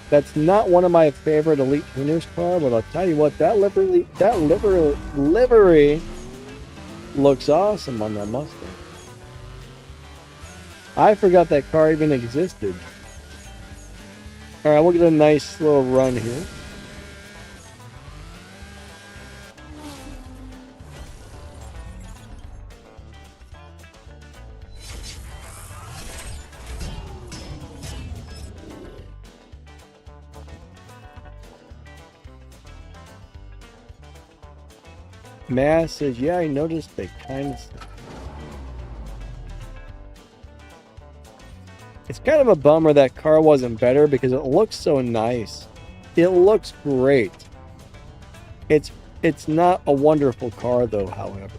That's not one of my favorite Elite Tuners car, but I'll tell you what, that livery looks awesome on that Mustang. I forgot that car even existed. All right, we'll get a nice little run here. Mass says, yeah, I noticed they kind of... It's kind of a bummer that car wasn't better because it looks so nice. It looks great. It's not a wonderful car though, however.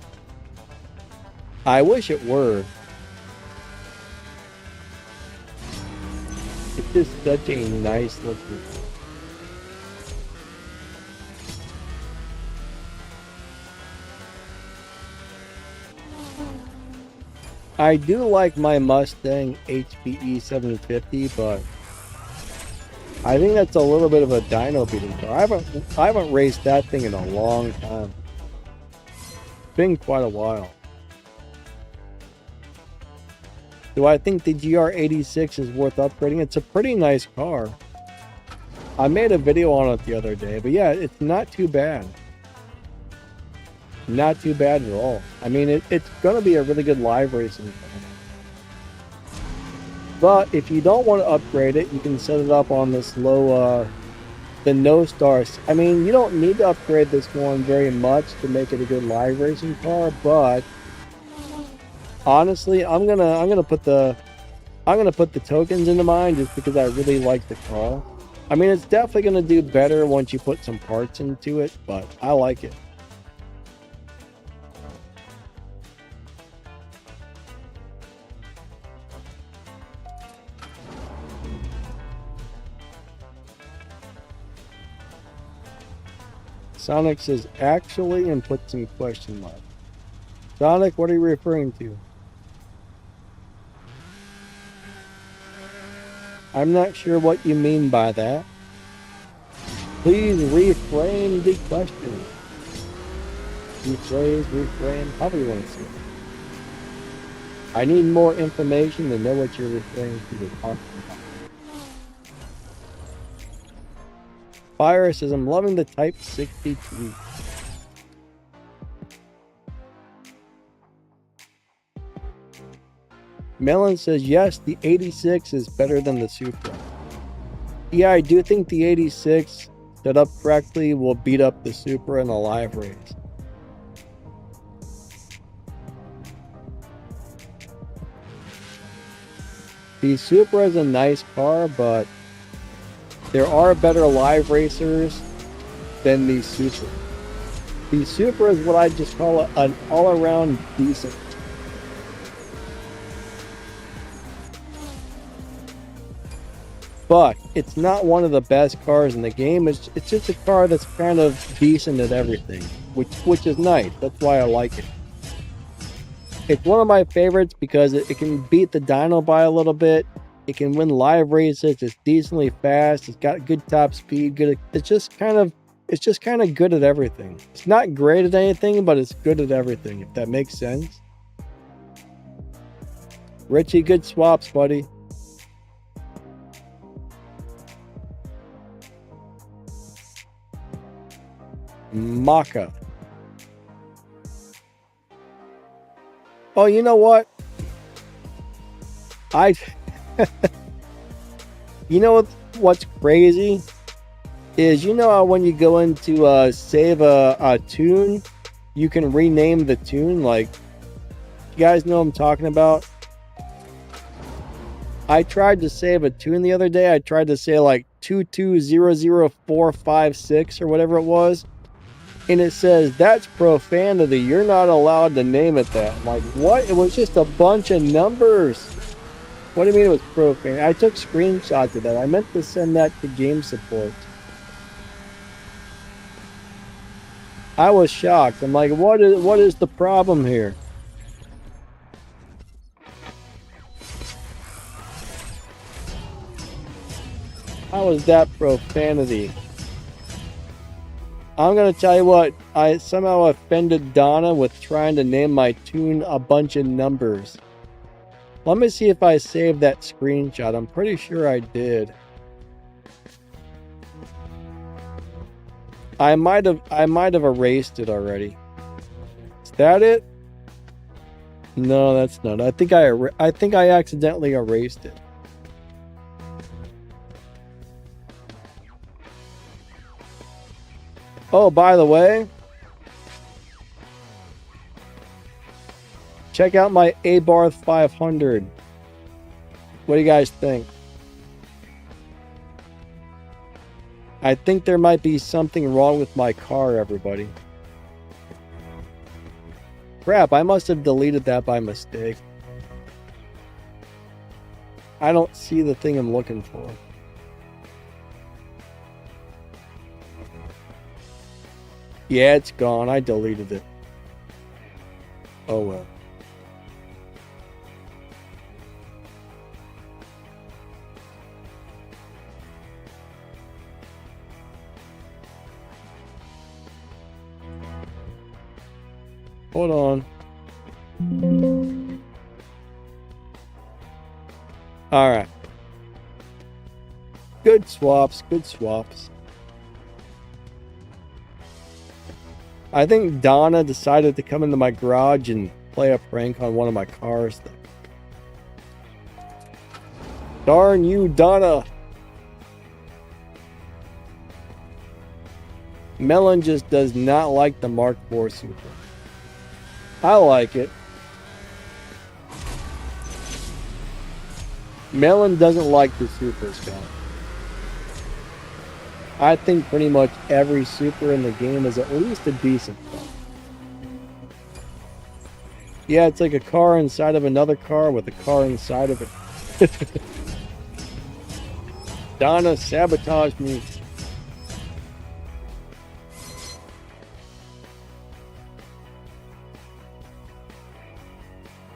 I wish it were. It's just such a nice looking car. I do like my Mustang HPE 750, but I think that's a little bit of a dyno beating car. I haven't raced that thing in a long time. It's been quite a while. Do I think the GR86 is worth upgrading? It's a pretty nice car. I made a video on it the other day, but yeah, it's not too bad. Not too bad at all. I mean, it's going to be a really good live racing car. But if you don't want to upgrade it, you can set it up on this low, the no stars. I mean, you don't need to upgrade this one very much to make it a good live racing car. But honestly, I'm gonna put the tokens into mine just because I really like the car. I mean, it's definitely gonna do better once you put some parts into it, but I like it. Sonic says, actually, and put some question marks. Sonic, what are you referring to? I'm not sure what you mean by that. Please reframe the question. Rephrase, reframe, however you want to say it. I need more information to know what you're referring to or talking about. Fire says, I'm loving the Type 62. Melon says, yes, the 86 is better than the Supra. Yeah, I do think the 86 set up correctly will beat up the Supra in a live race. The Supra is a nice car, but there are better live racers than the Supra. The Supra is what I just call an all-around decent. But it's not one of the best cars in the game. It's just a car that's kind of decent at everything, which is nice. That's why I like it. It's one of my favorites because it can beat the dyno by a little bit. It can win live races. It's decently fast. It's got good top speed. Good. It's just kind of good at everything. It's not great at anything, but it's good at everything. If that makes sense. Richie, good swaps, buddy. Maka. Oh, you know what? You know what's crazy is, you know how when you go into save a tune, you can rename the tune. Like, you guys know what I'm talking about? I tried to save a tune the other day. I tried to say like 2200456 or whatever it was. And it says, that's profanity. You're not allowed to name it that. I'm like, what? It was just a bunch of numbers. What do you mean it was profane? I took screenshots of that. I meant to send that to game support. I was shocked. I'm like, what is the problem here? How is that profanity? I'm going to tell you what, I somehow offended Donna with trying to name my tune a bunch of numbers. Let me see if I saved that screenshot. I'm pretty sure I did. I might have erased it already. Is that it? No, that's not. I think I accidentally erased it. Oh, by the way, check out my A-Bar 500. What do you guys think? I think there might be something wrong with my car, everybody. Crap, I must have deleted that by mistake. I don't see the thing I'm looking for. Yeah, it's gone. I deleted it. Oh well. Hold on. All right. Good swaps, good swaps. I think Donna decided to come into my garage and play a prank on one of my cars. Darn you, Donna. Melon just does not like the Mark IV Super. I like it. Melon doesn't like the Super, Scott. I think pretty much every Super in the game is at least a decent car. Yeah, it's like a car inside of another car with a car inside of it. Donna sabotaged me.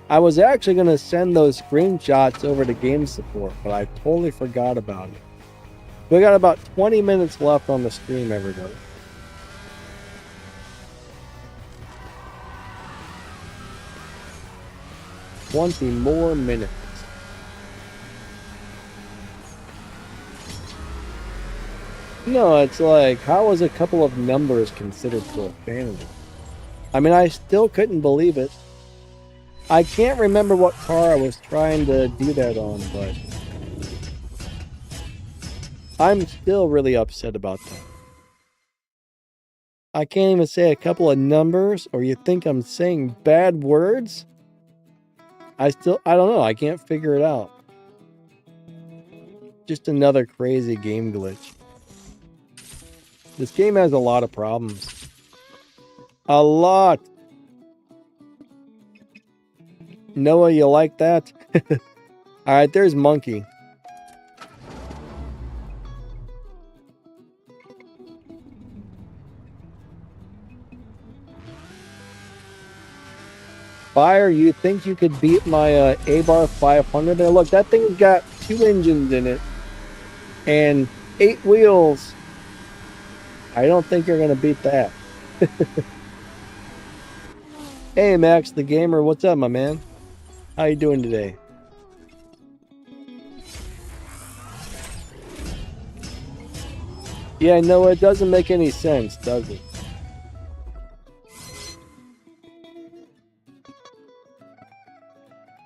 I was actually going to send those screenshots over to game support, but I totally forgot about it. We got about 20 minutes left on the stream, everybody. Twenty more minutes. No, it's like, how is a couple of numbers considered profanity? I mean, I still couldn't believe it. I can't remember what car I was trying to do that on, but I'm still really upset about that. I can't even say a couple of numbers, or you think I'm saying bad words? I don't know. I can't figure it out. Just another crazy game glitch. This game has a lot of problems. A lot. Noah, you like that? Alright, there's Monkey. Fire, you think you could beat my A-Bar 500 there? Look, that thing's got 2 engines in it. And 8 wheels. I don't think you're going to beat that. Hey, Maxthegamer, what's up, my man? How you doing today? Yeah, no, it doesn't make any sense, does it?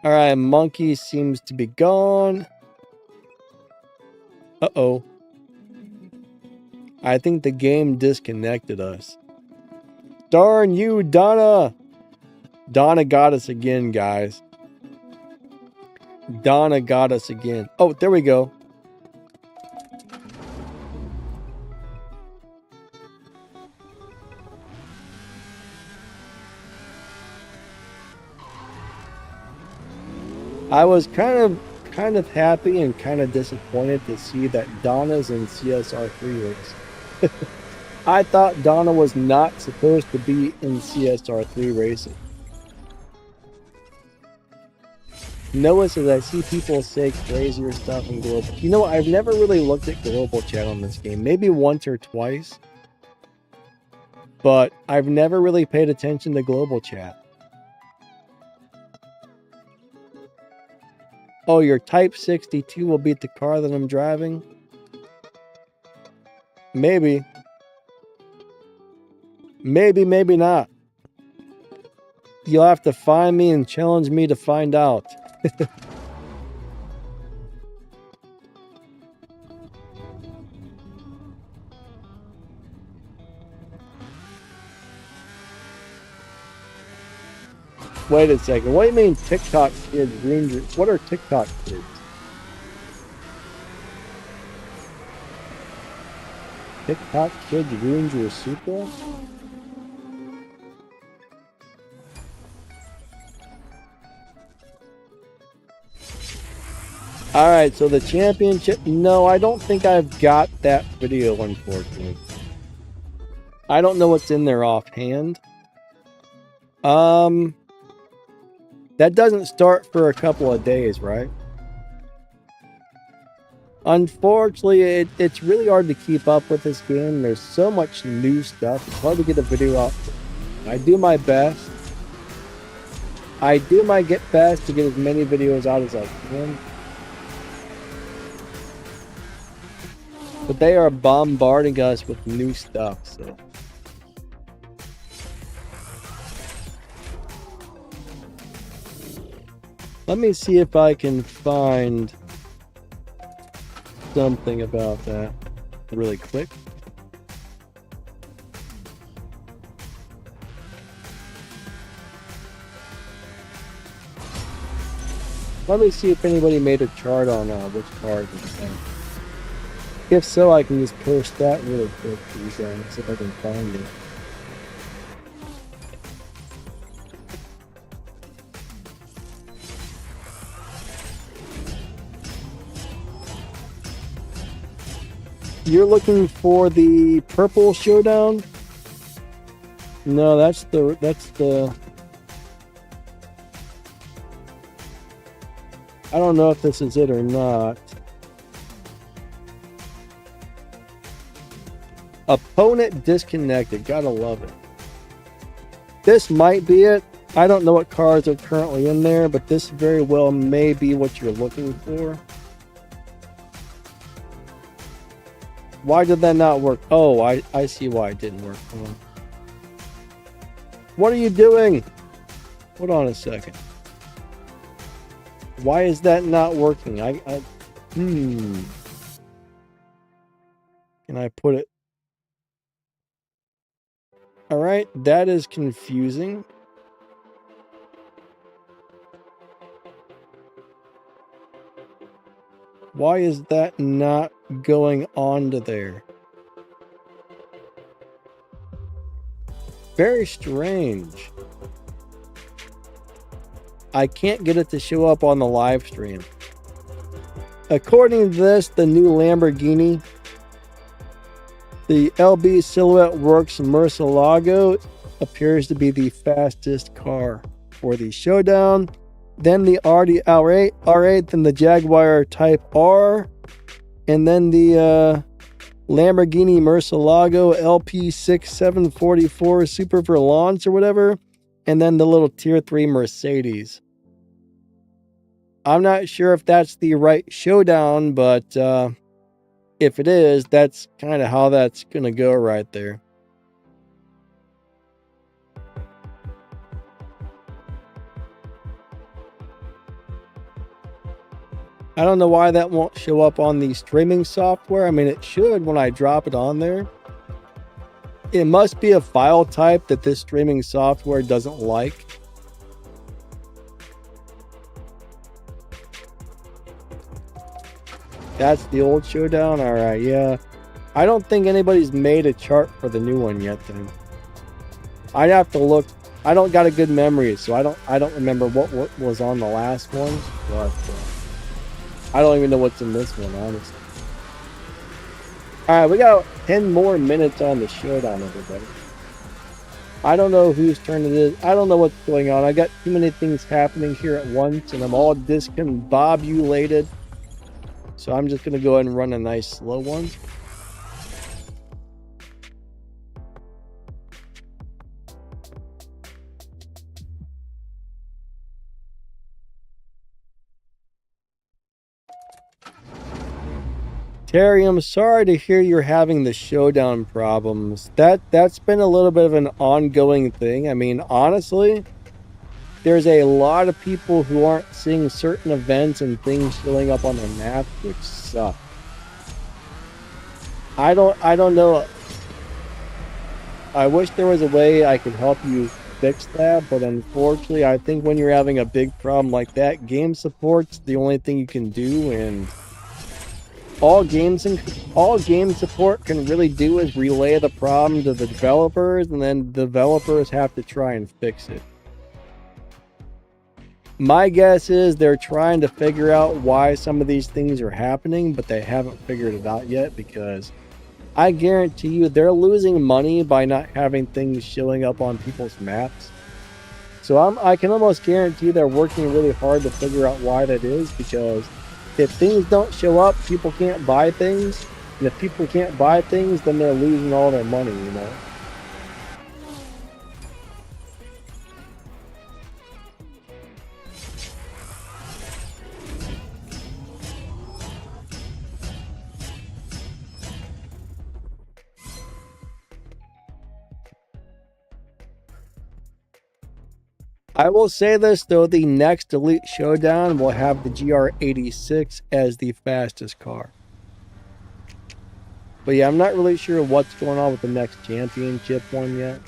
Alright, Monkey seems to be gone. Uh-oh. I think the game disconnected us. Darn you, Donna! Donna got us again, guys. Donna got us again. Oh, there we go. I was kind of happy and kind of disappointed to see that Donna's in CSR2 Racing. I thought Donna was not supposed to be in CSR2 Racing. Noah says, I see people say crazier stuff in global. You know, I've never really looked at global chat on this game. Maybe once or twice. But I've never really paid attention to global chat. Oh, your Type 62 will beat the car that I'm driving? Maybe. Maybe, maybe not. You'll have to find me and challenge me to find out. Wait a second. What do you mean TikTok kids ruined? What are TikTok kids? TikTok kids ruined your Supra? Alright, so the championship... No, I don't think I've got that video, unfortunately. I don't know what's in there offhand. That doesn't start for a couple of days, right? Unfortunately, it's really hard to keep up with this game. There's so much new stuff. It's hard to get a video out. I do my best. I do my best to get as many videos out as I can. But they are bombarding us with new stuff, so... Let me see if I can find something about that really quick. Let me see if anybody made a chart on which cars it's saying. If so, I can just post that really quick for you guys, see if I can find it. You're looking for the purple showdown? No, that's the I don't know if this is it or not. Opponent disconnected. Gotta love it. This might be it. I don't know what cars are currently in there, but this very well may be what you're looking for. Why did that not work? Oh, I see why it didn't work. Hold on. What are you doing? Hold on a second. Why is that not working? Can I put it? All right, that is confusing. Why is that not going on to there? Very strange. I can't get it to show up on the live stream. According to this, the new Lamborghini, the LB Silhouette Works Murcielago, appears to be the fastest car for the showdown. Then the Audi R8, then the Jaguar Type R, and then the Lamborghini Murcielago LP6744 Super Verlance or whatever, and then the little Tier 3 Mercedes. I'm not sure if that's the right showdown, but if it is, that's kind of how that's going to go right there. I don't know why that won't show up on the streaming software. I mean, it should when I drop it on there. It must be a file type that this streaming software doesn't like. That's the old showdown? Alright, yeah. I don't think anybody's made a chart for the new one yet then. I'd have to look. I don't got a good memory, so I don't remember what was on the last one, but I don't even know what's in this one, honestly. Alright, we got 10 more minutes on the showdown, everybody. I don't know whose turn it is. I don't know what's going on. I got too many things happening here at once, and I'm all discombobulated. So I'm just going to go ahead and run a nice slow one. Terry, I'm sorry to hear you're having the showdown problems. That's been a little bit of an ongoing thing. I mean, honestly, there's a lot of people who aren't seeing certain events and things showing up on their map, which suck. I don't know. I wish there was a way I could help you fix that, but unfortunately, I think when you're having a big problem like that, game support's the only thing you can do, and all game support can really do is relay the problem to the developers, and then the developers have to try and fix it. My guess is they're trying to figure out why some of these things are happening, but they haven't figured it out yet, because I guarantee you they're losing money by not having things showing up on people's maps. So I can almost guarantee they're working really hard to figure out why that is, because if things don't show up, people can't buy things. And if people can't buy things, then they're losing all their money, you know? I will say this though, the next Elite Showdown will have the GR86 as the fastest car. But yeah, I'm not really sure what's going on with the next championship one yet.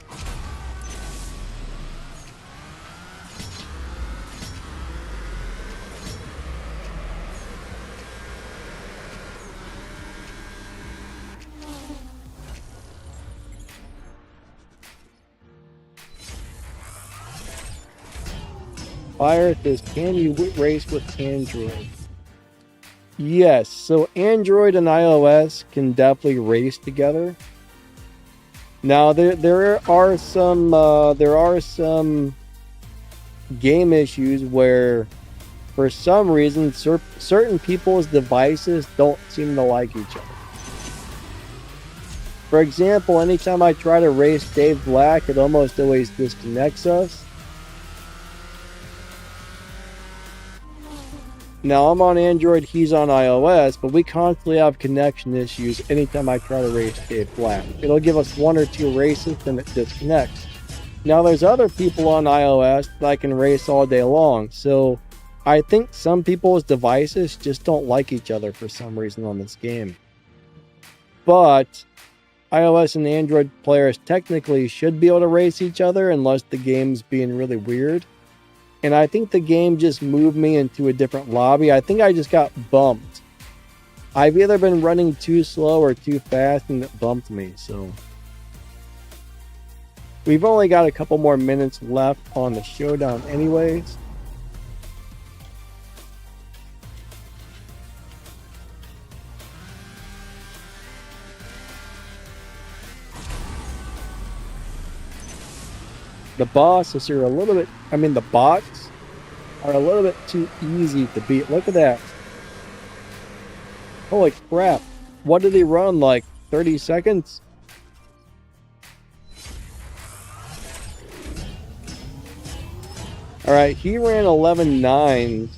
Fire says, can you race with Android? Yes, so Android and iOS can definitely race together. Now there are some game issues where, for some reason, certain people's devices don't seem to like each other. For example, anytime I try to race Dave Black, it almost always disconnects us. Now, I'm on Android, he's on iOS, but we constantly have connection issues anytime I try to race Dave Black. It'll give us 1 or 2 races, then it disconnects. Now, there's other people on iOS that I can race all day long, so I think some people's devices just don't like each other for some reason on this game. But iOS and Android players technically should be able to race each other unless the game's being really weird. And I think the game just moved me into a different lobby. I think I just got bumped I've either been running too slow or too fast and it bumped me, so. We've only got a couple more minutes left on the showdown anyways. The bosses are a little bit, the bots are a little bit too easy to beat. Look at that. Holy crap. What did he run, like 30 seconds? Alright, he ran 11.9.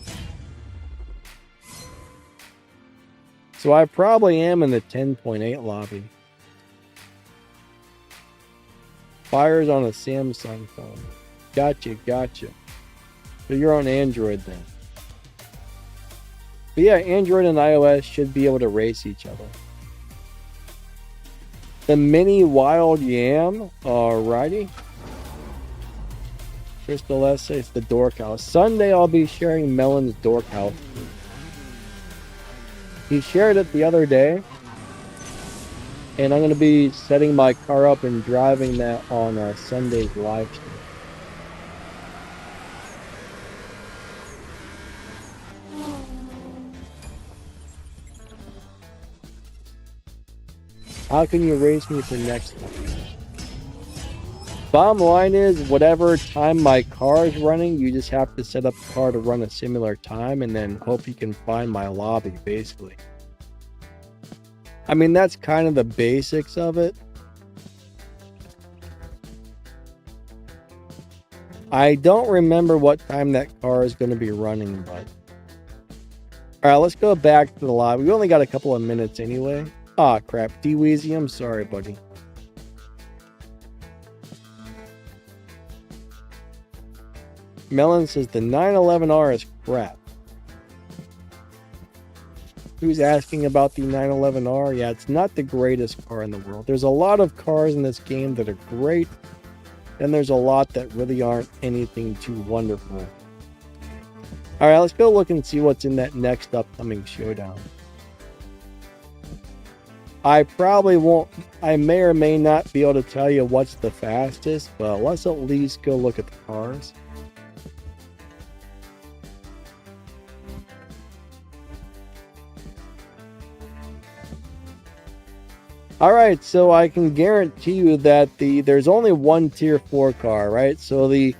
So I probably am in the 10.8 lobby. Fires on a Samsung phone. Gotcha. So you're on Android then. But yeah, Android and iOS should be able to race each other. The mini wild yam, alrighty. Crystal S says the dork house. Sunday I'll be sharing Melon's dork house. He shared it the other day. And I'm going to be setting my car up and driving that on Sunday's live stream. How can you race me for next time? Bottom line is, whatever time my car is running, you just have to set up the car to run a similar time and then hope you can find my lobby, basically. That's kind of the basics of it. I don't remember what time that car is going to be running, but... Alright, let's go back to the lobby. We only got a couple of minutes anyway. Ah, crap. D-Weezy, I'm sorry, buddy. Melon says the 911R is crap. Who's asking about the 911R? Yeah, it's not the greatest car in the world. There's a lot of cars in this game that are great, and there's a lot that really aren't anything too wonderful. Alright, let's go look and see what's in that next upcoming showdown. I probably won't, I may or may not be able to tell you what's the fastest, but let's at least go look at the cars. Alright, so I can guarantee you that there's only one tier 4 car, right? So the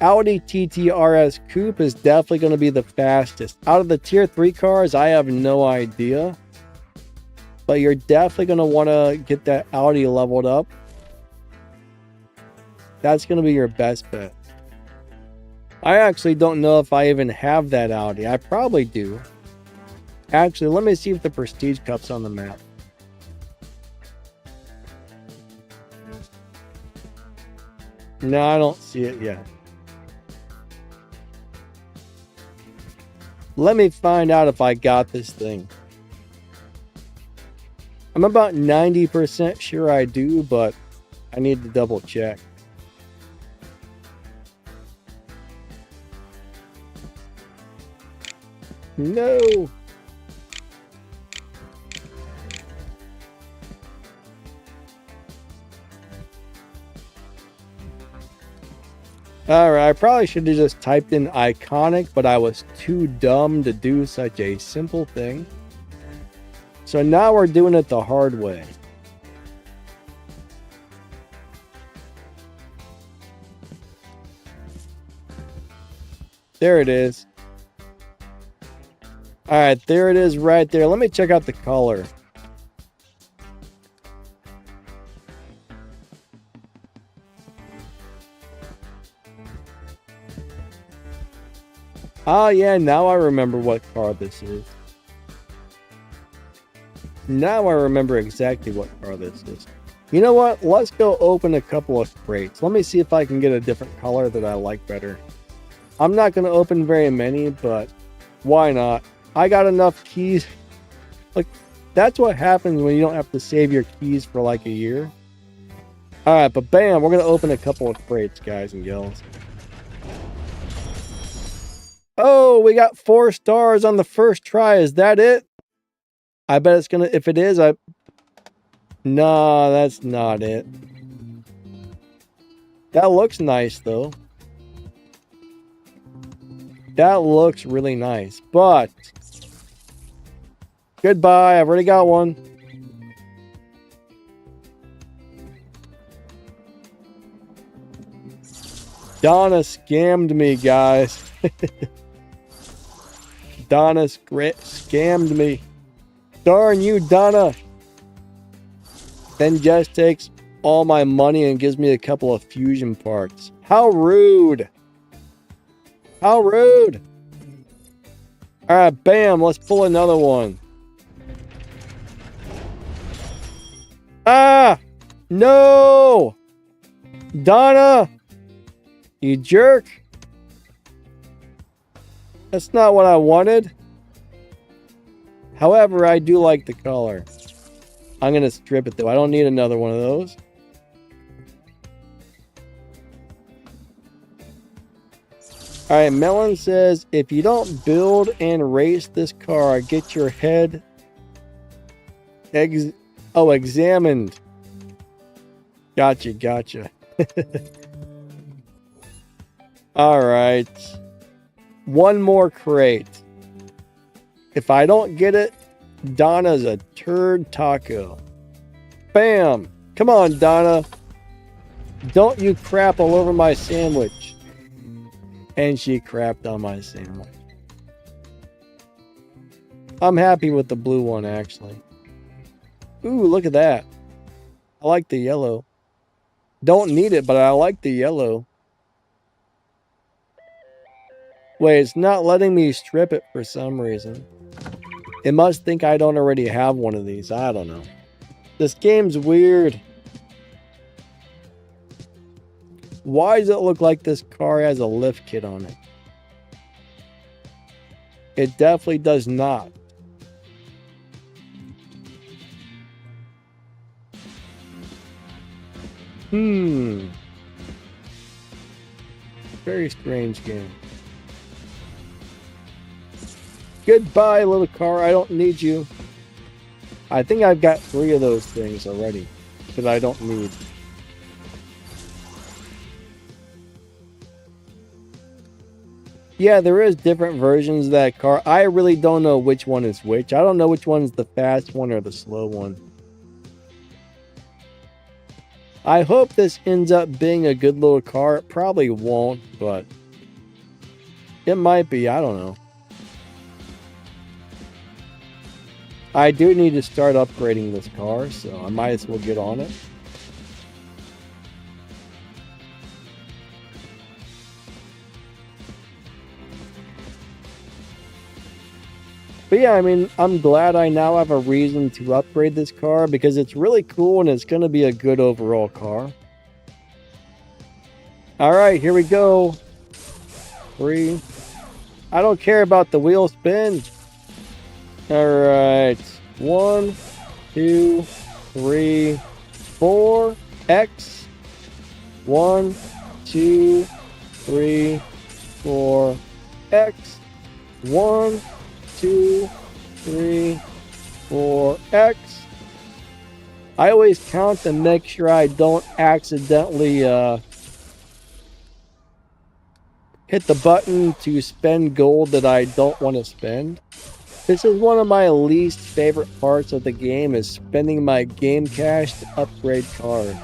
Audi TT RS Coupe is definitely going to be the fastest. Out of the tier 3 cars, I have no idea. But you're definitely going to want to get that Audi leveled up. That's going to be your best bet. I actually don't know if I even have that Audi. I probably do. Actually, let me see if the Prestige Cup's on the map. No, I don't see it yet. Let me find out if I got this thing. I'm about 90% sure I do, but I need to double check. No! Alright, I probably should have just typed in iconic, but I was too dumb to do such a simple thing. So now we're doing it the hard way. There it is. Alright, there it is right there. Let me check out the color. Oh yeah, now I remember what car this is. Now I remember exactly what car this is. You know what? Let's go open a couple of crates. Let me see if I can get a different color that I like better. I'm not going to open very many, but why not? I got enough keys. Like, that's what happens when you don't have to save your keys for like a year. Alright, but bam, we're going to open a couple of crates, guys and gals. Oh, we got 4 stars on the first try. Is that it? I bet it's gonna, if it is, no, that's not it. That looks nice though. That looks really nice, but goodbye, I've already got one. Donna scammed me, guys. Donna scammed me. Darn you, Donna. Then just takes all my money and gives me a couple of fusion parts. How rude. How rude. All right, bam, let's pull another one. Ah, no. Donna, you jerk. That's not what I wanted. However, I do like the color. I'm going to strip it though. I don't need another one of those. All right, Melon says, if you don't build and race this car, get your head examined. Gotcha. All right. One more crate. If I don't get it, Donna's a turd taco. Bam! Come on, Donna. Don't you crap all over my sandwich. And she crapped on my sandwich. I'm happy with the blue one, actually. Ooh, look at that. I like the yellow. Don't need it, but I like the yellow. Wait, it's not letting me strip it for some reason. It must think I don't already have one of these. I don't know. This game's weird. Why does it look like this car has a lift kit on it? It definitely does not. Very strange game. Goodbye, little car. I don't need you. I think I've got 3 of those things already that I don't need. Yeah, there is different versions of that car. I really don't know which one is which. I don't know which one's the fast one or the slow one. I hope this ends up being a good little car. It probably won't, but it might be. I don't know. I do need to start upgrading this car, so I might as well get on it. But yeah, I mean, I'm glad I now have a reason to upgrade this car because it's really cool and it's going to be a good overall car. All right, here we go. 3. I don't care about the wheel spin. All right. 1, 2, 3, 4. X. 1, 2, 3, 4. X. 1, 2, 3, 4. X. I always count and make sure I don't accidentally hit the button to spend gold that I don't want to spend. This is one of my least favorite parts of the game, is spending my game cash to upgrade cars.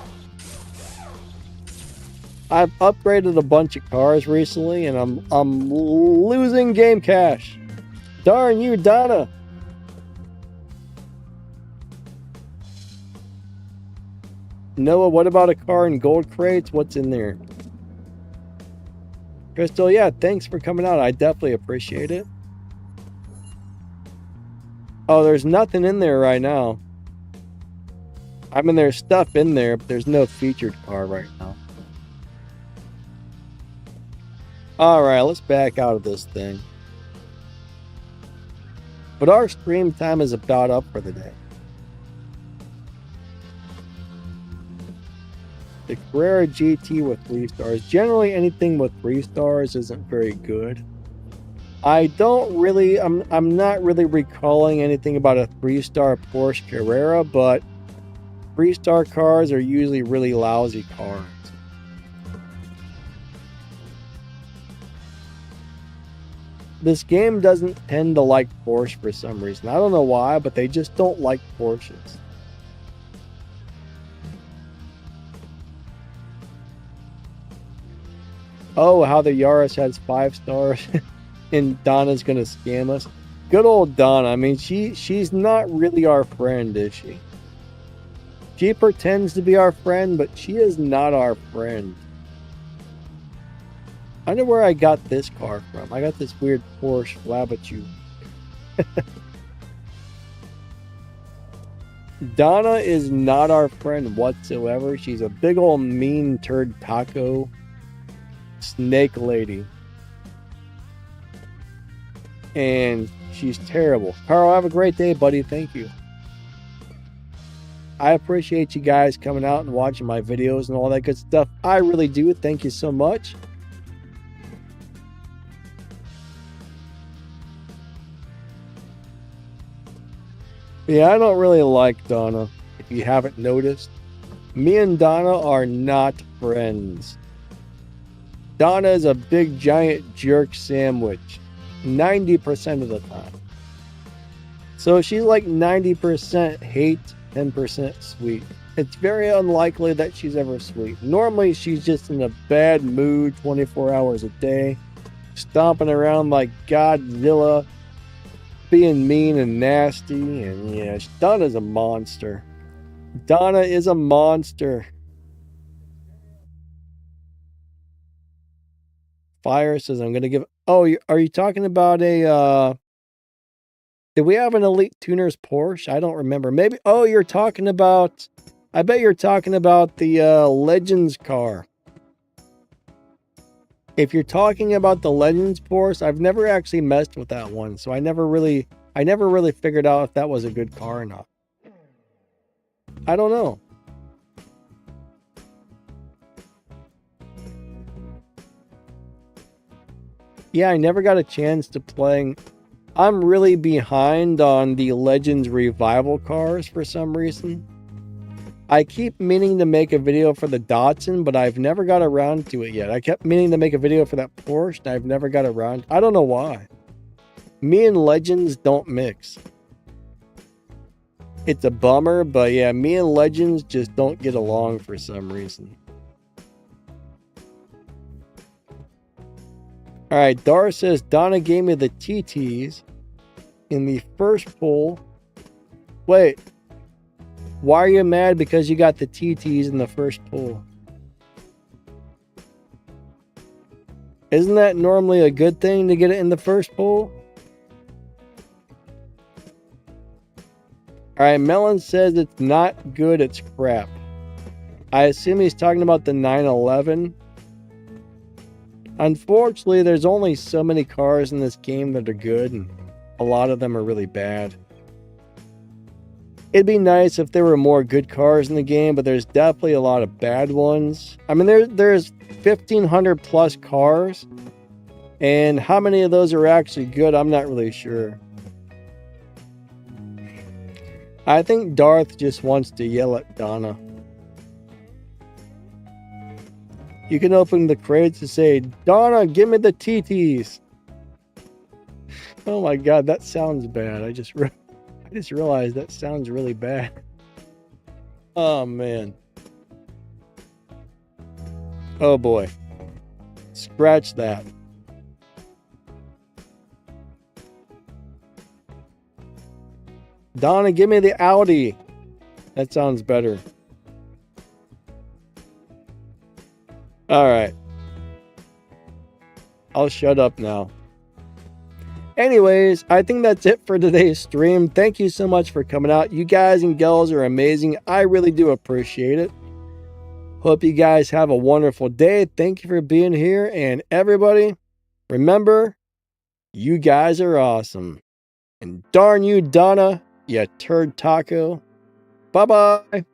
I've upgraded a bunch of cars recently and I'm losing game cash. Darn you, Donna. Noah, what about a car in gold crates? What's in there? Crystal, yeah, thanks for coming out. I definitely appreciate it. Oh, there's nothing in there right now. I mean, there's stuff in there, but there's no featured car right now. Alright, let's back out of this thing. But our stream time is about up for the day. The Carrera GT with 3 stars. Generally, anything with 3 stars isn't very good. I don't really, I'm not really recalling anything about a 3-star Porsche Carrera, but 3-star cars are usually really lousy cars. This game doesn't tend to like Porsche for some reason. I don't know why, but they just don't like Porsches. Oh, how the Yaris has 5 stars and Donna's gonna scam us. Good old Donna. I mean, she's not really our friend, is she? She pretends to be our friend, but she is not our friend. I know where I got this car from. I got this weird Porsche Flabbertube. Donna is not our friend whatsoever. She's a big old mean turd taco snake lady. And she's terrible. Carl, have a great day, buddy. Thank you. I appreciate you guys coming out and watching my videos and all that good stuff. I really do. Thank you so much. Yeah, I don't really like Donna, if you haven't noticed. Me and Donna are not friends. Donna is a big giant jerk sandwich 90% of the time. So she's like 90% hate, 10% sweet. It's very unlikely that she's ever sweet. Normally she's just in a bad mood 24 hours a day, stomping around like Godzilla, being mean and nasty, and yeah, Donna's a monster. Donna is a monster. Fire says I'm gonna give. Oh, are you talking about a? Did we have an Elite Tuners Porsche? I don't remember. Maybe. Oh, you're talking about. I bet you're talking about the Legends car. If you're talking about the Legends Porsche, I've never actually messed with that one, so I never really figured out if that was a good car or not. I don't know. Yeah, I never got a chance to play. I'm really behind on the Legends Revival cars for some reason. I keep meaning to make a video for the Datsun, but I've never got around to it yet. I kept meaning to make a video for that Porsche, and I've never got around. I don't know why. Me and Legends don't mix. It's a bummer, but yeah, me and Legends just don't get along for some reason. Alright, Dar says, Donna gave me the TTs in the first poll. Wait. Why are you mad because you got the TTs in the first poll? Isn't that normally a good thing to get it in the first poll? Alright, Melon says it's not good, it's crap. I assume he's talking about the 911. Unfortunately, there's only so many cars in this game that are good, and a lot of them are really bad. It'd be nice if there were more good cars in the game, but there's definitely a lot of bad ones. I mean, there's 1,500 plus cars, and how many of those are actually good, I'm not really sure. I think Darth just wants to yell at Donna. You can open the crates and say, Donna, give me the TTs. Oh my god, that sounds bad. I just realized that sounds really bad. Oh man. Oh boy. Scratch that. Donna, give me the Audi. That sounds better. Alright. I'll shut up now. Anyways, I think that's it for today's stream. Thank you so much for coming out. You guys and gals are amazing. I really do appreciate it. Hope you guys have a wonderful day. Thank you for being here. And everybody, remember, you guys are awesome. And darn you, Donna, you turd taco. Bye-bye.